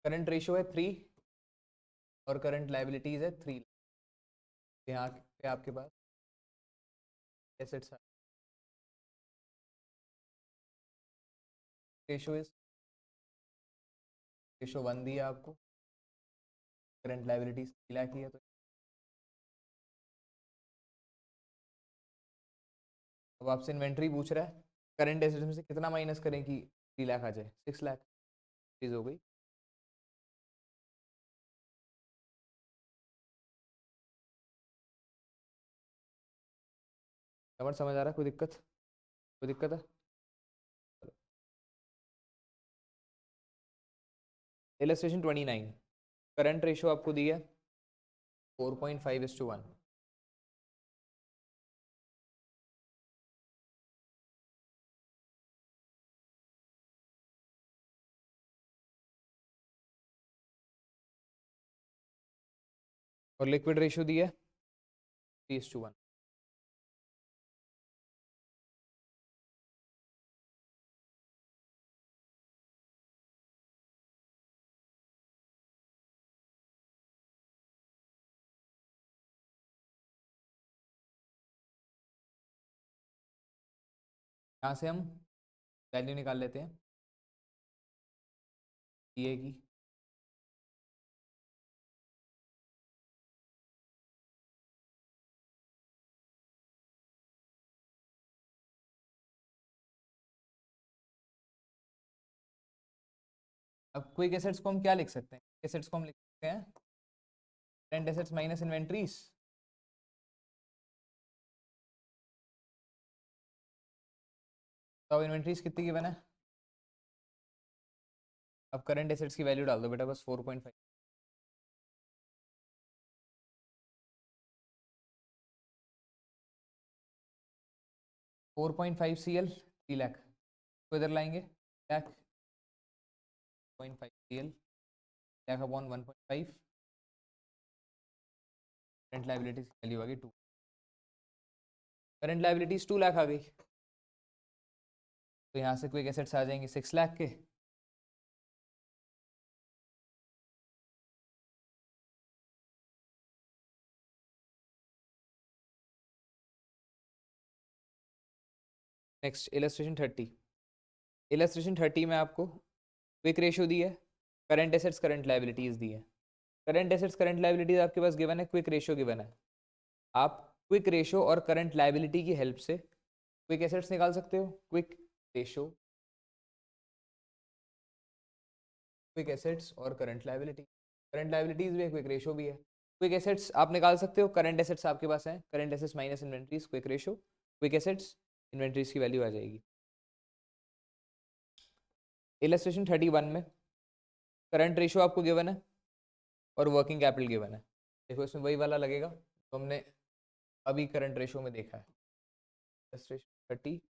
करंट रेशो है 3, और करंट लायबिलिटीज है 3। यहाँ पे आपके पास एसेट्स, रेशो इज, रेशो 1 दिया आपको, करंट लायबिलिटीज 3 लाख की है। तो अब आपसे इन्वेंट्री पूछ रहा है, करंट एसेट्स में से कितना माइनस करें कि 3 लाख आ जाए? 6 लाख चीज हो गई। समझ आ रहा है? कोई दिक्कत? कोई दिक्कत है? इलस्ट्रेशन 29, करंट रेशो आपको दी है 4.5:1। और लिक्विड रेशियो दी है 3:1। यहाँ से हम वैल्यू निकाल लेते हैं ये की। अब क्विक एसेट्स को हम क्या लिख सकते हैं? एसेट्स को हम लिख सकते हैं करंट एसेट्स माइनस इन्वेंट्रीज। तो इन्वेंट्रीज कितनी गिवन है? अब करंट एसेट्स की वैल्यू डाल दो बेटा, बस 4.5। 4.5 CL 3 लाख को इधर लाएंगे, lakh 0.5 CL lakh upon 1.5। Current liabilities की वैल्यू आ गई 2। करंट लाइबिलिटीज 2 लाख आ गई, तो यहाँ से क्विक एसेट्स आ जाएंगे 6 लाख के। Next illustration 30। इलस्ट्रेशन 30 में आपको क्विक रेशियो दी है, करंट एसेट्स करंट लाइबिलिटीज दी है। करंट एसेट्स करंट लाइबिलिटीज आपके पास गिवन है, क्विक रेशियो गिवन है। आप क्विक रेशियो और करंट लाइबिलिटी की हेल्प से क्विक एसेट्स निकाल सकते हो। क्विक रेशियो, क्विक एसेट्स और करंट लाइबिलिटी। करंट लाइबिलिटीज भी है, क्विक रेशियो भी है। क्विक एसेट्स आप निकाल सकते हो, करंट एसेट्स आपके पास है, current assets minus inventories, quick ratio, quick assets, inventories की वैल्यू आ जाएगी। इलस्ट्रेशन 31 में करंट रेशियो आपको गिवन है और वर्किंग कैपिटल गिवन है। देखो इसमें वही वाला लगेगा तो हमने अभी करंट रेशियो में देखा है। इलस्ट्रेशन 31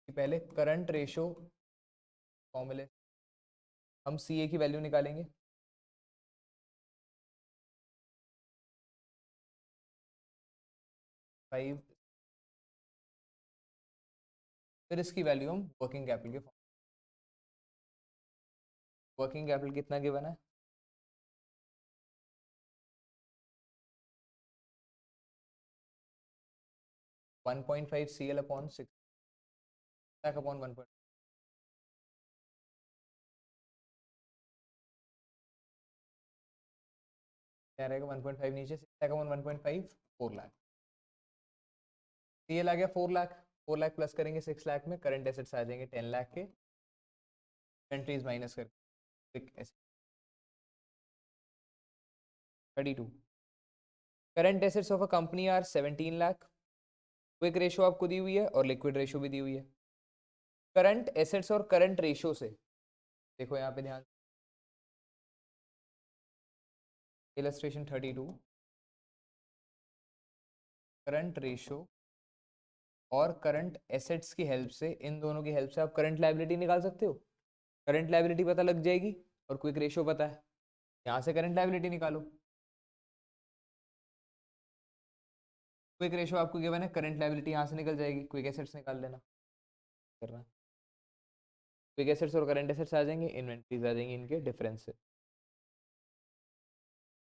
पहले करंट रेशियो फॉर्मूले हम CA की वैल्यू निकालेंगे। फाइव, फिर इसकी वैल्यू हम वर्किंग कैपिटल के फॉर्म। वर्किंग कैपिटल कितना गिवन है? 1.5 CL अपॉन 6 लाख अपॉन 1. क्या रहेगा? 1.5 नीचे 6 लाख अपॉन 1.5 4 लाख। CL आ गया 4 लाख। 4 लाख प्लस करेंगे 6 लाख में, करंट एसेट्स आ जाएंगे 10 लाख के। इन्वेंट्रीज माइनस कर 32। Current assets of a company are 17 lakh. Quick ratio आपको दी हुई है और लिक्विड रेशियो भी दी हुई है। करंट एसेट्स और करंट रेशियो से देखो यहाँ पे ध्यान, इलस्ट्रेशन 32, करंट रेशियो और करंट एसेट्स की हेल्प से, इन दोनों की हेल्प से आप करंट लाइबिलिटी निकाल सकते हो। करंट लाइबिलिटी पता लग जाएगी और क्विक रेशियो पता है, यहाँ से करंट लाइबिलिटी निकालो। क्विक रेशियो आपको गिवन है, करंट लाइबिलिटी यहाँ से निकल जाएगी, क्विक एसेट्स निकाल लेना करना। क्विक एसेट्स और करंट एसेट्स आ जाएंगे, इन्वेंट्रीज आ जाएंगी इनके डिफरेंस से।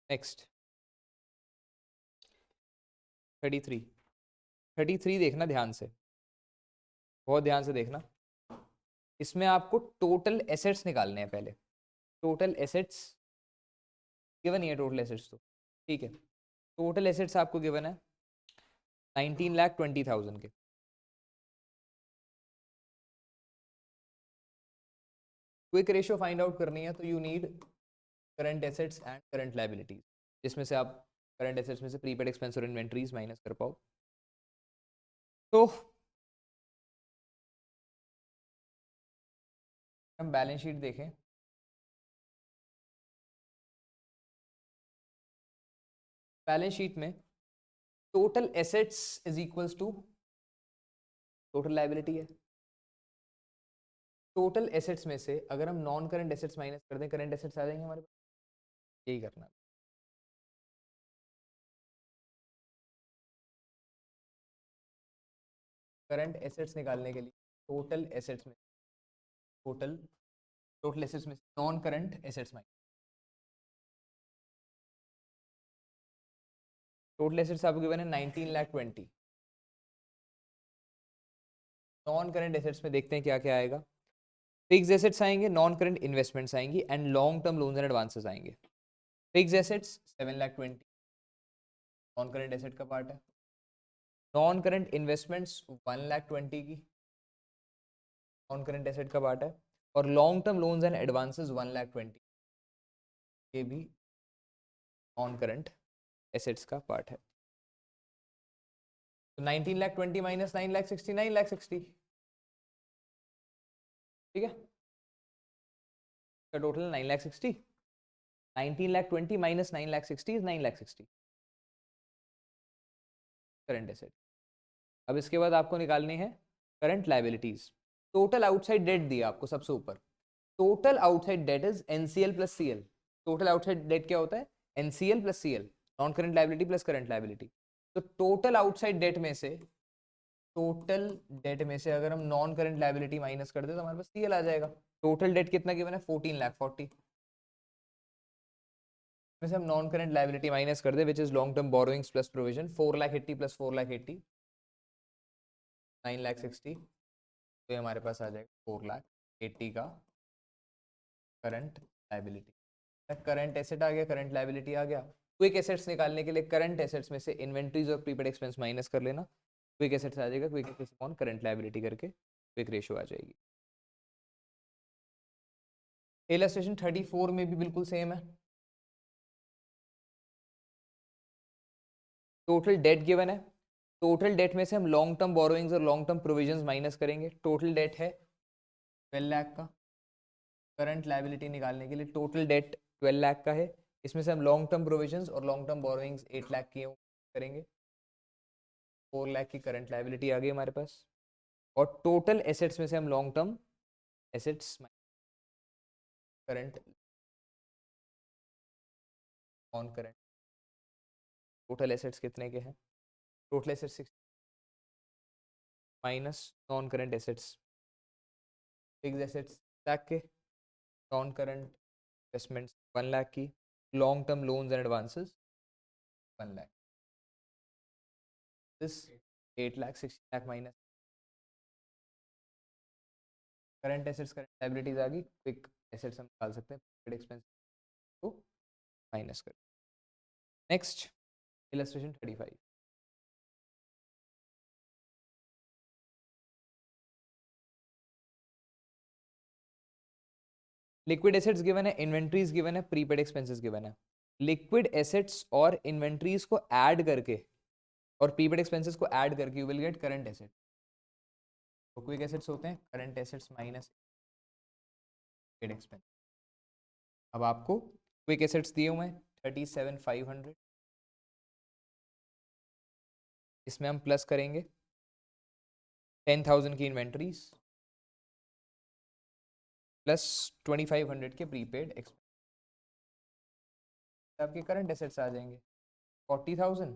नेक्स्ट 33। 33 देखना ध्यान से, बहुत ध्यान से देखना। इसमें आपको टोटल एसेट्स निकालने हैं पहले। टोटल एसेट्स गिवन ही है, टोटल एसेट्स तो ठीक है। टोटल एसेट्स आपको गिवन है 19,20,000 के। क्विक रेशियो फाइंड आउट करनी है तो you need current assets and current liabilities, जिसमें से आप करंट एसेट्स में से प्रीपेड एक्सपेंस और इन्वेंट्रीज माइनस कर पाओ। तो हम बैलेंस शीट देखें, बैलेंस शीट में total assets is equals to total liability है। टोटल एसेट्स में से अगर हम नॉन करंट एसेट्स माइनस कर दें, करंट एसेट्स आ जाएंगे हमारे पास। यही करना। करंट एसेट्स निकालने के लिए टोटल एसेट्स में टोटल एसेट्स में नॉन करंट एसेट्स में टोटल एसेट्स आपको गिवन है 19,20,000। नॉन करंट एसेट्स में देखते हैं क्या क्या आएगा। फिक्स एसेट्स आएंगे, नॉन करंट इन्वेस्टमेंट्स आएंगी and long term loans and advances आएंगे। Fix assets 7,20,000 non current asset का पार्ट है। नॉन करंट इन्वेस्टमेंट्स 1,20,000 की नॉन करंट एसेट का पार्ट है। और long term loans and advances 1,20,000 ये भी नॉन करंट एसेट्स का पार्ट है। तो 19,20,000 माइनस 9,60,000 9,60,000 ठीक है। Total 9,60,000 19,20,000 minus 9,60,000 is 9,60,000 current asset. अब इसके बाद आपको निकालनी है current liabilities. Total outside debt दिया आपको सबसे ऊपर। Total outside debt is NCL plus CL. Total outside debt क्या होता है? NCL plus CL, non current liability plus current liability. तो टोटल आउटसाइड डेट में से अगर हम नॉन करंट लायबिलिटी माइनस कर दे तो हमारे पास सीएल आ जाएगा। टोटल डेट कितना गिवन है? 14,40,000 में से हम नॉन करंट लायबिलिटी माइनस कर दे which is long term borrowings plus provision 4,80,000 plus 4,80,000 9,60,000 तो ये हमारे पास आ जाएगा 4,80,000 का करंट लायबिलिटी। करंट एसेट आ गया, करंट लायबिलिटी आ गया। क्विक एसेट्स निकालने के लिए करंट एसेट्स में से इन्वेंट्रीज और प्रीपेड एक्सपेंस माइनस कर लेना। क्विक एसेट्स आ जाएगा, quick assets on current liability करके क्विक रेशियो आ जाएगी। इलस्ट्रेशन 34 में भी बिल्कुल सेम है। टोटल डेट गिवन है। टोटल डेट में से हम लॉन्ग टर्म बोरोइंग्स और लॉन्ग टर्म प्रोविजंस माइनस करेंगे। टोटल डेट है 12 लाख का। करंट लायबिलिटी निकालने के लिए टोटल डेट 12 लाख का है, इसमें से हम लॉन्ग टर्म प्रोविजंस और लॉन्ग टर्म बोरोइंग्स 8 लाख की करेंगे। 4 लाख की करंट लायबिलिटी आ गई हमारे पास। और टोटल एसेट्स में से हम long term assets current on current total assets कितने के हैं? Total assets minus non current assets. Fix assets lakh के, नॉन करंट इन्वेस्टमेंट्स 1 लाख की, long term loans and advances 1 lakh. This 8 lakh 60 lakh minus current assets current liabilities आ गई। क्विक एसेट्स हम निकाल सकते हैं, प्रीपेड एक्सपेंस को माइनस कर। Next illustration 35। Liquid assets given है, इन्वेंट्रीज गिवन है, प्रीपेड एक्सपेंसेस गिवन है। लिक्विड एसेट्स और इन्वेंट्रीज को ऐड करके और प्रीपेड एक्सपेंसेस को ऐड करके you will gate current asset. तो क्विक एसेट्स होते हैं current assets minus prepaid expense. अब आपको क्विक एसेट्स दिए हुए हैं 37,500, इसमें हम प्लस करेंगे 10,000 की इन्वेंट्रीज प्लस 2,500 के प्रीपेड एक्सपेंस, आपके करंट एसेट्स आ जाएंगे 40,000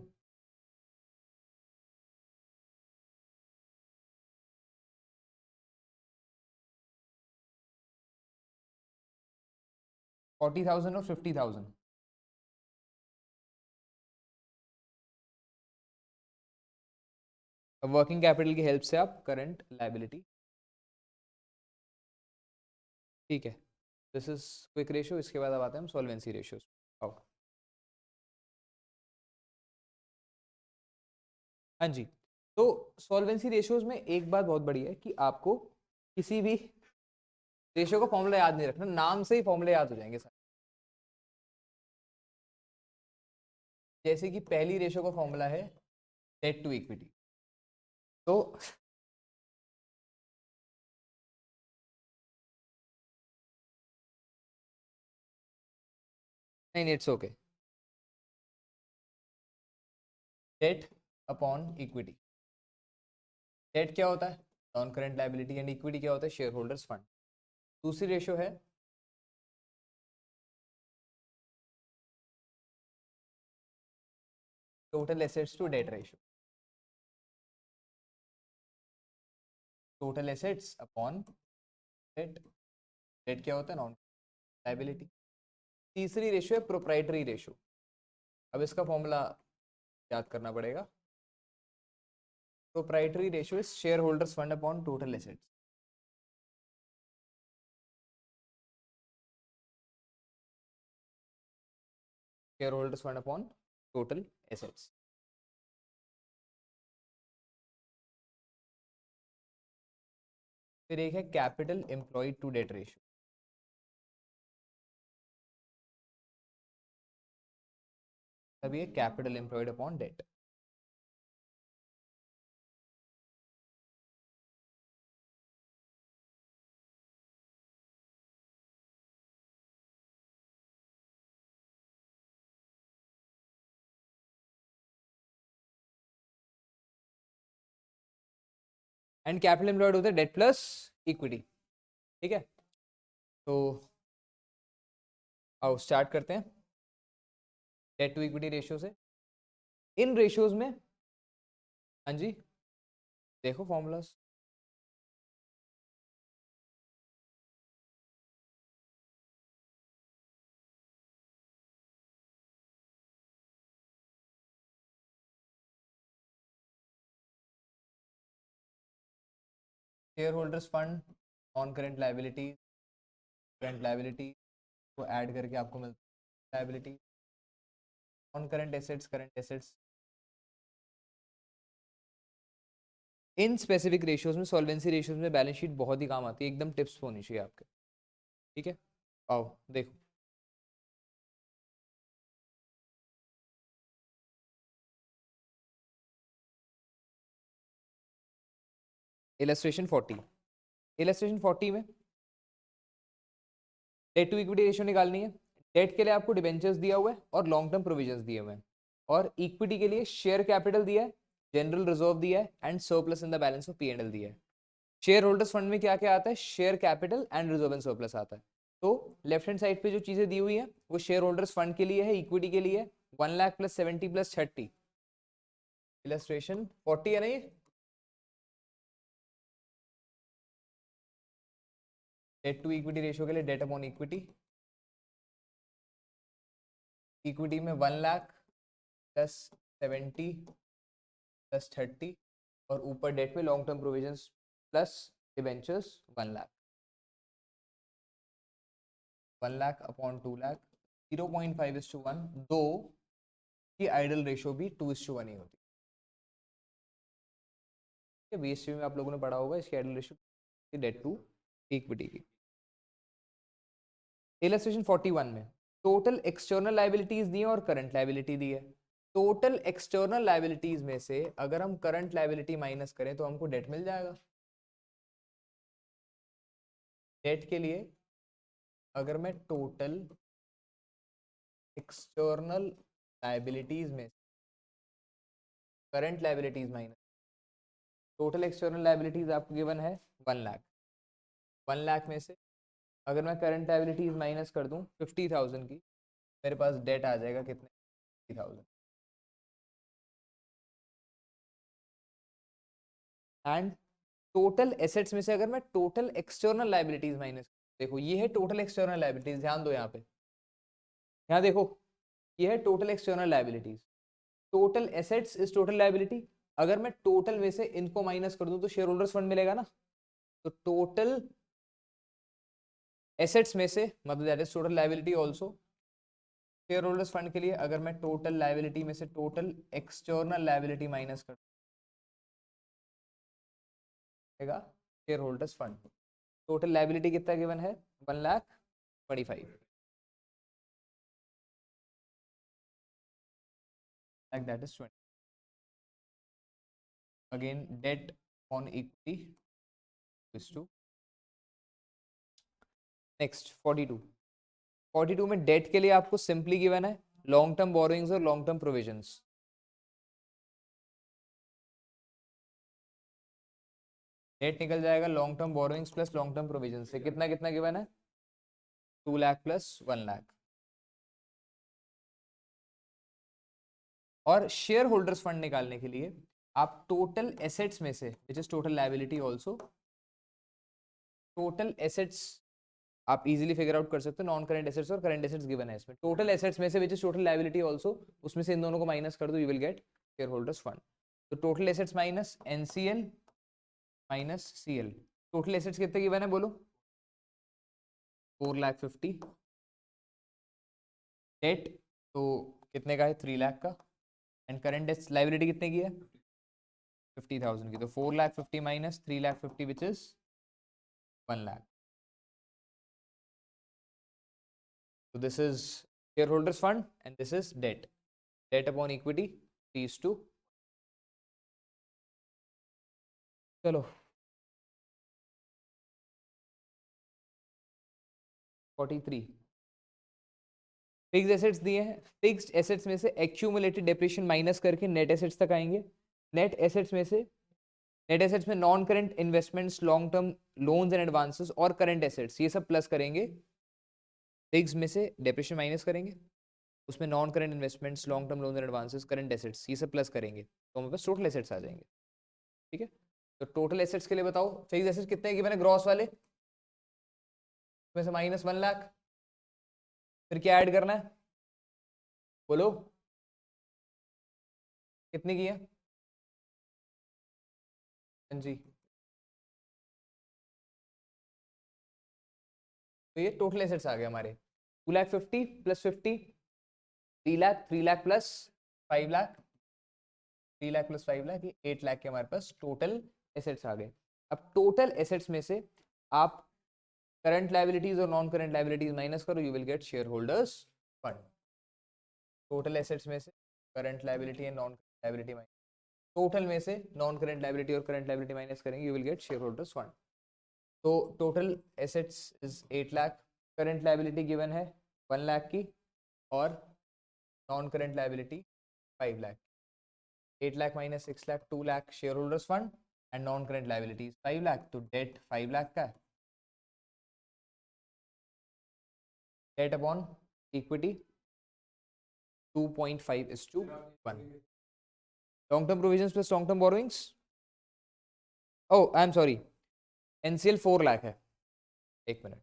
40,000 और 50,000। अब वर्किंग कैपिटल की हेल्प से आप करंट लायबिलिटी, ठीक है, दिस इज क्विक रेशियो। इसके बाद अब आते हैं हम सॉल्वेंसी रेशियोज। आओ, हाँ जी। तो सॉल्वेंसी रेशियोज में एक बात बहुत बड़ी है कि आपको किसी भी रेशियो का फॉर्मूला याद नहीं रखना, नाम से ही फॉर्मूले याद हो जाएंगे सर। जैसे कि पहली रेशियो का फॉर्मूला है डेट टू इक्विटी। तो नहीं, it's okay. Debt upon equity. Debt क्या होता है? Non current liability. And equity क्या होता है? Share holders fund. दूसरी रेशियो है total assets to debt ratio, total assets upon debt, debt क्या होता है, नॉन लायबिलिटी। तीसरी रेशियो है प्रोप्राइटरी रेशियो। अब इसका फॉर्मूला याद करना पड़ेगा। Proprietary ratio is share holders fund upon total assets. Share holders fund upon total assets. फिर एक है capital employed to debt ratio. तब ये capital employed upon debt. And capital employed होता है डेट प्लस इक्विटी। ठीक है, तो आओ स्टार्ट करते हैं डेट टू इक्विटी रेशियो से। इन रेशियोज में, हाँ जी देखो formulas. Share holders fund, non current liability, current liability को ऐड करके आपको मिलता है liability, non current assets, current assets. In specific ratios में, सॉल्वेंसी रेशियोज में बैलेंस शीट बहुत ही काम आती है, एकदम टिप्स होनी चाहिए आपके। ठीक है, आओ देखो। इलस्ट्रेशन 40, इलस्ट्रेशन 40 में डेट टू इक्विटी रेशियो निकालनी है। डेट के लिए आपको डिबेंचर्स दिया हुआ है और लॉन्ग टर्म प्रोविजंस दिए हुए हैं, और इक्विटी के लिए शेयर कैपिटल दिया है, जनरल रिजर्व दिया है, and surplus in the balance of P&L दिया है। शेयर होल्डर्स फंड में क्या क्या आता है, share capital and reserve and surplus आता है। तो लेफ्ट हैंड साइड पे जो चीजें दी हुई है वो शेयर होल्डर्स फंड के लिए है, इक्विटी के लिए 1 लाख प्लस 70 प्लस 30। इलस्ट्रेशन 40 है ना ये। डेट टू इक्विटी रेशियो के लिए डेट अपॉन इक्विटी, इक्विटी में 1 लाख प्लस 70 प्लस 30, और ऊपर डेट में long term provisions plus debentures 1 lakh. 1 lakh upon 2 lakh, 0.5:1। दो की आइडल रेशियो भी 2:1 ही होती है। बीएससी में आप लोगों ने पढ़ा होगा इसकी ideal ratio debt to equity की। इलस्ट्रेशन 41 में टोटल एक्सटर्नल लायबिलिटीज दी है और करंट लायबिलिटी दी है। टोटल एक्सटर्नल लायबिलिटीज में से अगर हम करंट लायबिलिटी माइनस करें तो हमको डेट मिल जाएगा। डेट के लिए अगर मैं टोटल एक्सटर्नल लायबिलिटीज में current liabilities minus, total external liabilities आपको गिवन है 1 लाख। 1 लाख में से अगर मैं करंट लायबिलिटीज माइनस कर दूं 50,000 की, मेरे पास डेट आ जाएगा कितने, 50,000। एंड टोटल एसेट्स में से अगर मैं टोटल एक्सटर्नल लायबिलिटीज माइनस, देखो ये है टोटल एक्सटर्नल लायबिलिटीज, ध्यान दो यहाँ पे, यहाँ देखो ये है total external liabilities. Total assets is total liability, अगर मैं टोटल में से इनको माइनस कर दूं तो शेयर होल्डर्स फंड मिलेगा ना। तो टोटल एसेट्स में से, मतलब that is total liability also, share holders fund के लिए अगर मैं टोटल लायबिलिटी में से टोटल एक्सटर्नल लायबिलिटी माइनस कर देगा share holders fund, total liability कितना गिवन है, 1,25,000, like that is 20. Again debt on equity is to next 42। 42 में डेट के लिए आपको सिंपली गिवन है लॉन्ग टर्म बोरोइंग्स और लॉन्ग टर्म प्रोविजंस। डेट निकल जाएगा long term borrowings plus long term provision से, कितना कितना गिवन है, 2 लाख प्लस 1 लाख। और शेयर होल्डर्स फंड निकालने के लिए आप टोटल एसेट्स में से, which is total liability also, total assets आप इजीली फिगर आउट कर सकते हो, नॉन करेंट एसेट्स और करेंट एसेट्स गिवन है इसमें, टोटल एसेट्स में से which is total liability also, उसमें से इन दोनों को माइनस कर दो, you will get share holders fund. तो total assets minus NCL minus CL, total assets कितने गिवन है बोलो, 4,50,000, डेट तो कितने का है, 3 लाख का, एंड करेंट लाइबिलिटी कितने की है, 50,000 की, तो 4,50,000 minus 3,50,000 which is 1 lakh. So this is shareholders fund and this is debt. Debt upon equity, these two. चलो 43 फिक्स्ड एसेट्स दिए हैं, फिक्स्ड एसेट्स में से एक्यूमुलेटेड डेप्रिसिएशन माइनस करके नेट एसेट्स तक आएंगे। नेट एसेट्स में से, नेट एसेट्स में non current investments, long term loans and advances और करेंट एसेट्स ये सब प्लस करेंगे, फिक्स्ड में से डेप्रिसिएशन माइनस करेंगे, उसमें non current investments, long term loans and advances, current assets ये सब प्लस करेंगे तो हमारे पास टोटल एसेट्स आ जाएंगे। ठीक है, तो टोटल एसेट्स के लिए बताओ, फिक्स्ड एसेट्स कितने गिवन है ग्रॉस वाले, उसमें से माइनस 1 लाख, फिर क्या ऐड करना है बोलो, कितनी की है, जी, तो ये टोटल एसेट्स आ गए हमारे 2,50,000 plus 50, 3 lakh, 3 lakh plus 5 lakh, 3 lakh plus 5 lakh, ये 8 लाख के हमारे पास टोटल एसेट्स आ गए। अब टोटल एसेट्स में से आप करंट लायबिलिटीज और नॉन करंट लायबिलिटीज माइनस करो, you will get share holders fund. Total assets में से current liability and non liability minus, total में से नॉन करंट लायबिलिटी और करंट लायबिलिटी माइनस करेंगे, you will get share holders fund. तो total assets is 8 lakh, current liability given है 1 लाख की और non current liability 5 lakh, 8 lakh minus 6 lakh 2 lakh share holders fund and non current liabilities 5 lakh, तो debt 5 lakh का, debt upon equity 2.5:1, long term provisions plus long term borrowings, oh I am sorry, NCL 4 lakh है, एक minute,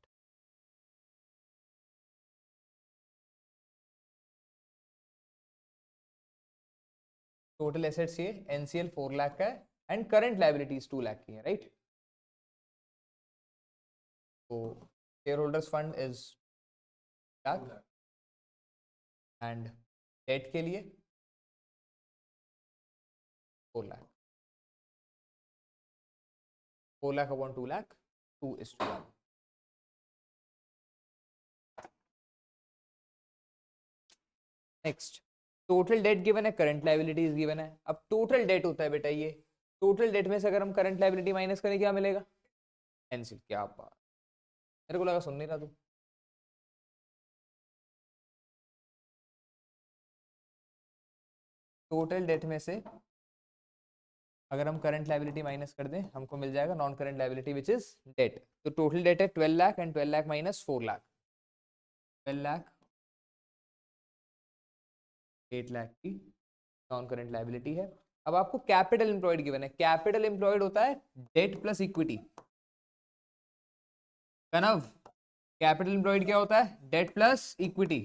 total assets ये NCL 4 lakh का है and current liabilities 2 lakh की है, right. तो share holders fund is lakh and debt के लिए 4 lakh, 4 lakh upon 2 lakh 2:1। Next, total debt given है, करंट लायबिलिटीज गिवन है। अब टोटल डेट होता है बेटा ये, टोटल डेट में से अगर हम करंट लायबिलिटी माइनस करें क्या मिलेगा, एनसीएल। क्या बात, मेरे को लगा सुन नहीं रहा तू। टोटल डेट में से अगर हम करंट लायबिलिटी माइनस कर दें हमको मिल जाएगा non current liability which is debt. तो टोटल डेट है 12 लाख एंड 12 लाख माइनस 4 लाख, 12 लाख 8 लाख की नॉन करंट लायबिलिटी है। अब आपको कैपिटल एम्प्लॉयड गिवन है, कैपिटल एम्प्लॉयड होता है डेट प्लस इक्विटी, कनव कैपिटल एम्प्लॉयड क्या होता है, डेट प्लस इक्विटी।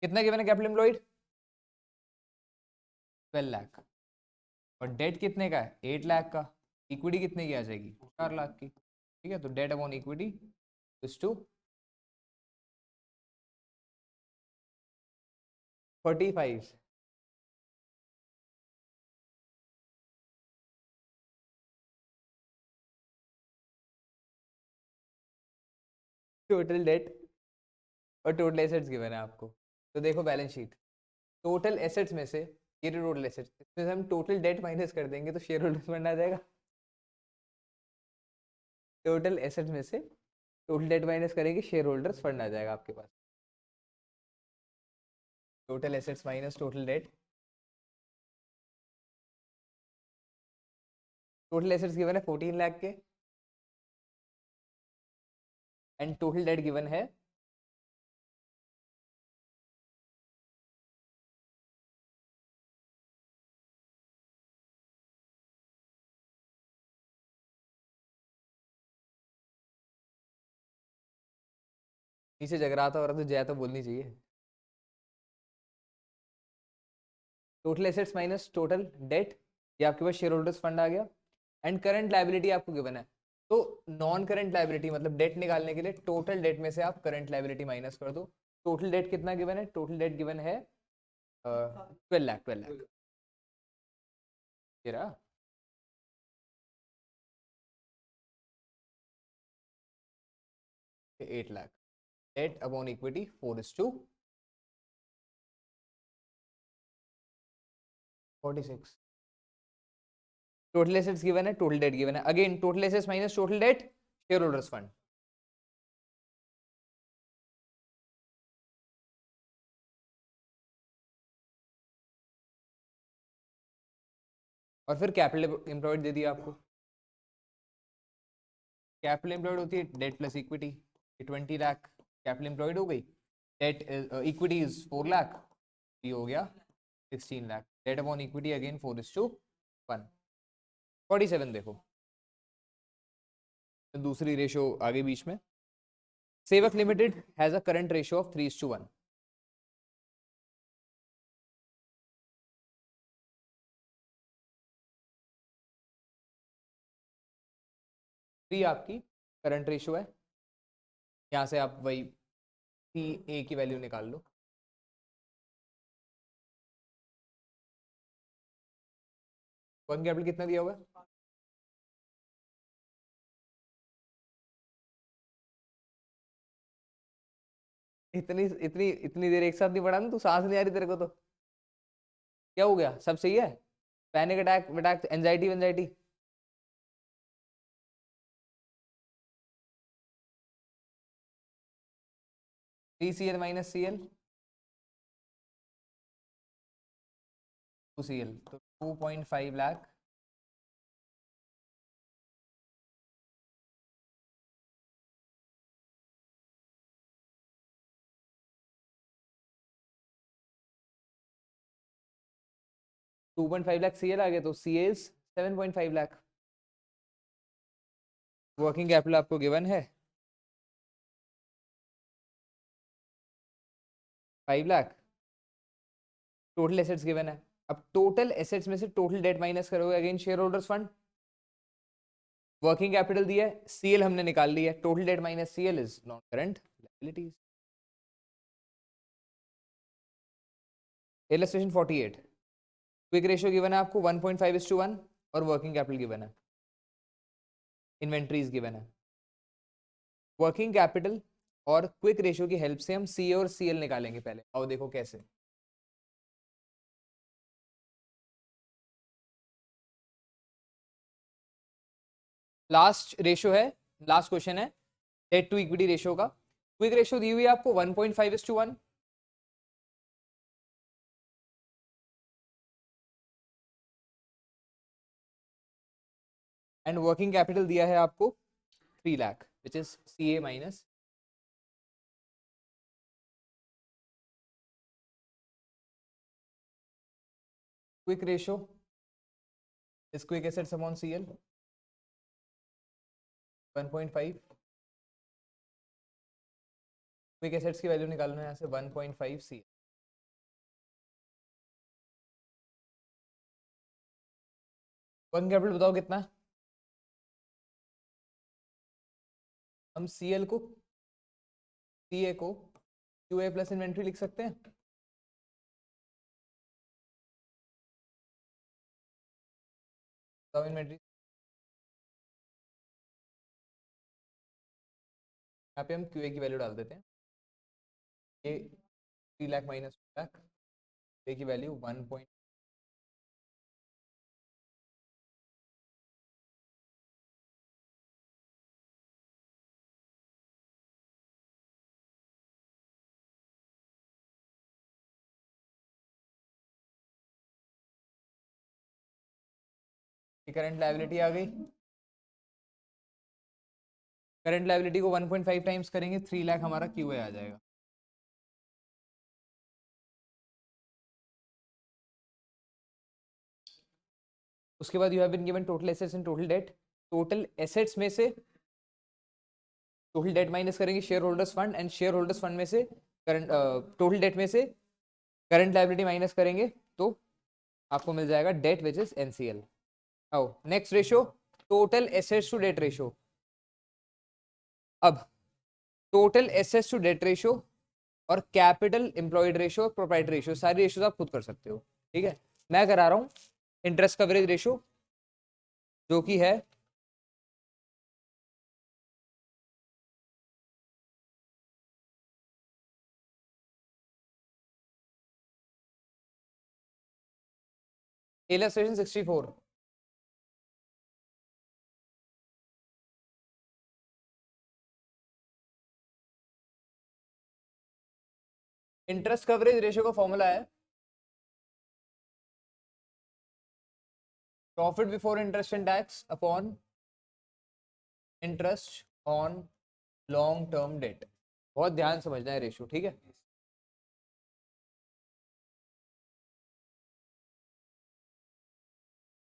कितना गिवन है कैपिटल एम्प्लॉयड, 12 लाख, और डेट कितने का है 8 लाख का, इक्विटी कितने की आ जाएगी 4 लाख की। ठीक है, तो debt upon equity is two 45। Total debt और टोटल एसेट्स गिवन है आपको। तो देखो बैलेंस शीट, टोटल एसेट्स में से, ये टोटल एसेट्स, इसमें से हम टोटल डेट माइनस कर देंगे तो शेयर होल्डर्स फंड आ जाएगा। टोटल एसेट्स में से टोटल डेट माइनस करेंगे, शेयर होल्डर्स फंड आ जाएगा आपके पास। Total assets minus total debt, total assets given है 14 लाख के एंड टोटल डेट गिवन है नीचे जग रहा था और तो जया तो बोलनी चाहिए। Total assets minus total date, ये आपके पास शेयर होल्डर्स फंड आ गया। एंड करंट लायबिलिटी आपको गिवन है, तो नॉन करंट लायबिलिटी मतलब डेट निकालने के लिए टोटल डेट में से आप करंट लायबिलिटी माइनस कर दो। टोटल डेट कितना गिवन है? टोटल डेट गिवन है 12 लाख। 12 लाख ये रहा। 8 lakh. Debt upon equity 4:46। Total assets given है, टोटल डेट गिवन है। Again total assets minus total debt, share holders fund. और फिर कैपिटल एम्प्लॉयड दे दिया आपको। कैपिटल एम्प्लॉयड होती है debt plus equity. 20 lakh capital employed हो गई। डेट इक्विटी इज 4 लाख, ये हो गया 16 lakh. Debt upon equity again 4:1। 47 देखो, दूसरी रेशो आगे बीच में। Sevak limited has a current ratio of 3:1। Three आपकी करंट रेशियो है। यहाँ से आप वही सी ए की वैल्यू निकाल लो। वर्किंग कैपिटल कितना दिया हुआ है? इतनी इतनी इतनी देर एक साथ नहीं पढ़ा ना, तू सांस नहीं आ रही तेरे को तो? क्या हो गया? सब सही है? पैनिक अटैक वटैक एंजाइटी वेंजाइटी? CL माइनस CL 2CL, तो 2.5 लाख। $2.5 लाख CL आ गया, तो CA is 7.5 lakh. Working capital आपको गिवन है 5 लाख। टोटल एसेट्स गिवन है। अब टोटल एसेट्स में से टोटल डेट माइनस करोगे, again share holders fund. Working capital दिया है, CL हमने निकाल लिया है। Total debt minus CL is non current liabilities. Illustration 48। Quick ratio given है आपको 1.5:1 और वर्किंग कैपिटल गिवन है। इन्वेंट्रीज गिवन है। वर्किंग कैपिटल और क्विक रेशियो की हेल्प से हम CA और CL निकालेंगे पहले। आओ देखो कैसे। लास्ट रेशियो है, लास्ट क्वेश्चन है डेट टू इक्विटी रेशियो का। क्विक रेशियो दी हुई है आपको 1.5:1 एंड वर्किंग कैपिटल दिया है आपको 3 lakh, which is CA minus. Quick ratio is quick assets upon CL 1.5। Quick assets की वैल्यू निकालना है यहाँ से 1.5 CL। वर्किंग कैपिटल बताओ कितना? हम CL को CA को QA प्लस इन्वेंट्री लिख सकते हैं। इन्वेंट्री यहाँ पे हम QA की वैल्यू डाल देते हैं। ये 3 लाख माइनस 2 लाख, QA की वैल्यू 1 करंट लायबिलिटी आ गई। करंट लायबिलिटी को 1.5 टाइम्स करेंगे, 3 लाख हमारा QA आ जाएगा। उसके बाद you have been given total assets and total debt. Total assets में से टोटल डेट माइनस करेंगे share holders fund, and share holders fund में से करंट टोटल डेट में से करंट लायबिलिटी माइनस करेंगे तो आपको मिल जाएगा डेट विच इज एनसीएल। आओ next ratio, total assets to debt ratio. अब total assets to debt ratio और कैपिटल एम्प्लॉयड रेशियो और प्रोप्राइटरी रेशियो, सारी रेशियोज आप खुद कर सकते हो, ठीक है। मैं करा रहा हूं इंटरेस्ट कवरेज रेशियो, जो कि है इलस्ट्रेशन 64। इंटरेस्ट कवरेज रेशियो का फॉर्मूला है profit before interest and tax upon interest on long term debt. बहुत ध्यान समझना है रेशियो, ठीक है।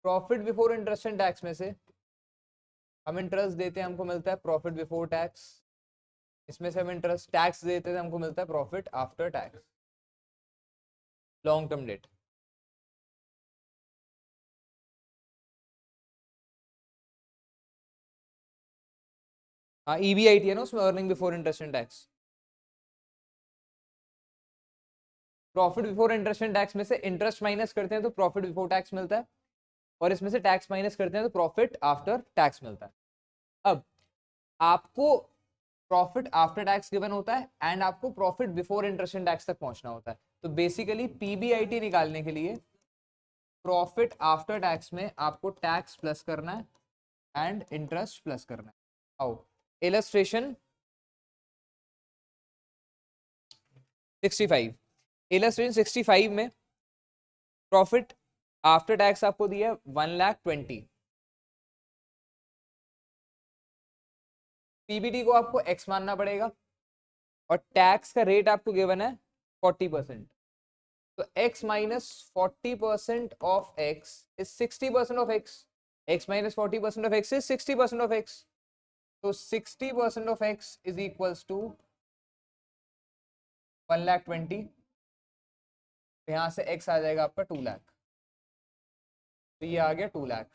Profit before interest and tax में से हम इंटरेस्ट देते हैं, हमको मिलता है प्रॉफिट बिफोर टैक्स। इसमें से हम इंटरेस्ट टैक्स देते हैं, हमको मिलता है profit after tax long term debt. हाँ ईबीआईटी है ना उसमें, earning before interest and tax. Profit before interest and tax में से इंटरेस्ट माइनस करते हैं तो प्रॉफिट बिफोर टैक्स मिलता है, और इसमें से टैक्स माइनस करते हैं तो प्रॉफिट आफ्टर टैक्स मिलता है। अब आपको प्रॉफिट आफ्टर टैक्स गिवन होता है एंड आपको profit before interest and tax तक पहुंचना होता है। तो बेसिकली पीबीआईटी निकालने के लिए प्रॉफिट आफ्टर टैक्स में आपको टैक्स प्लस करना है एंड इंटरेस्ट प्लस करना है। आओ इलस्ट्रेशन 65, इलस्ट्रेशन 65 में प्रॉफिट आफ्टर टैक्स आपको दिया 1,20,000। पीबीटी को आपको एक्स मानना पड़ेगा और टैक्स का रेट आपको गिवन है 40%। तो x minus 40% of x is 60% of x। x minus 40% of x is 60% of x। तो 60% of x is equals to 1,20,000। यहां से x आ जाएगा आपका 2 लाख, तो ये आ गया 2 lakh.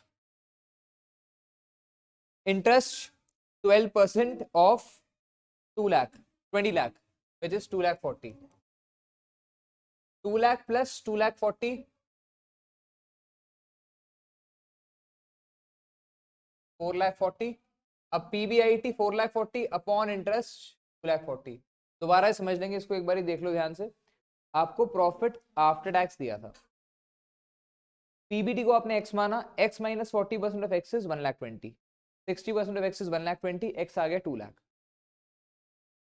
Interest 12% of 2 lakh 20 lakh which is 2,40,000। 2 lakh plus 2,40,000 4,40,000। अब पीबीआईटी 4,40,000 अपॉन इंटरेस्ट 2,40,000। दोबारा समझ लेंगे इसको, एक बार देख लो ध्यान से। आपको प्रॉफिट आफ्टर टैक्स दिया था, पीबीटी को आपने एक्स माना, X minus 40% of X is 1,20,000, 60% of X is 1,20,000, X आ गया 2 लाख।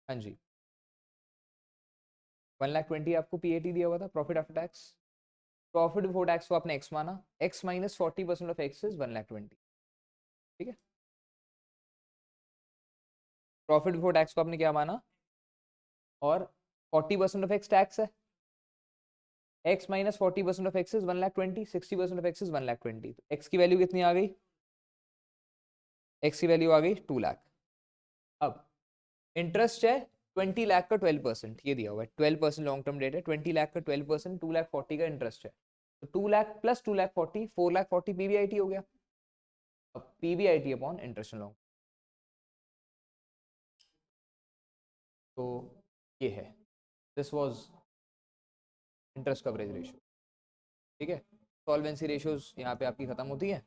हाँ जी 1,20,000 आपको पीएटी दिया हुआ था profit after tax. Profit before tax को आपने एक्स माना, X minus 40% of X is 1,20,000, ठीक है। प्रॉफिट बिफोर टैक्स को आपने क्या माना, और 40% ऑफ एक्स टैक्स है, x minus 40% of x is 1,20,000, 60% of x is 1,20,000। तो x की वैल्यू कितनी आ गई, x की वैल्यू आ गई 2 लाख। अब इंटरेस्ट है 20 लाख का 12%, ये दिया हुआ है 12% लॉन्ग टर्म डेट है, 20 लाख का 12% 2,40,000 का इंटरेस्ट है। तो 2 लाख प्लस 2,40,000 4,40,000 पीबीआईटी हो गया। अब पीबीआईटी अपॉन इंटरेस्ट लॉन्ग, तो ये है, this was interest coverage ratio, ठीक है। सॉल्वेंसी रेशियोज यहाँ पे आपकी खत्म होती है।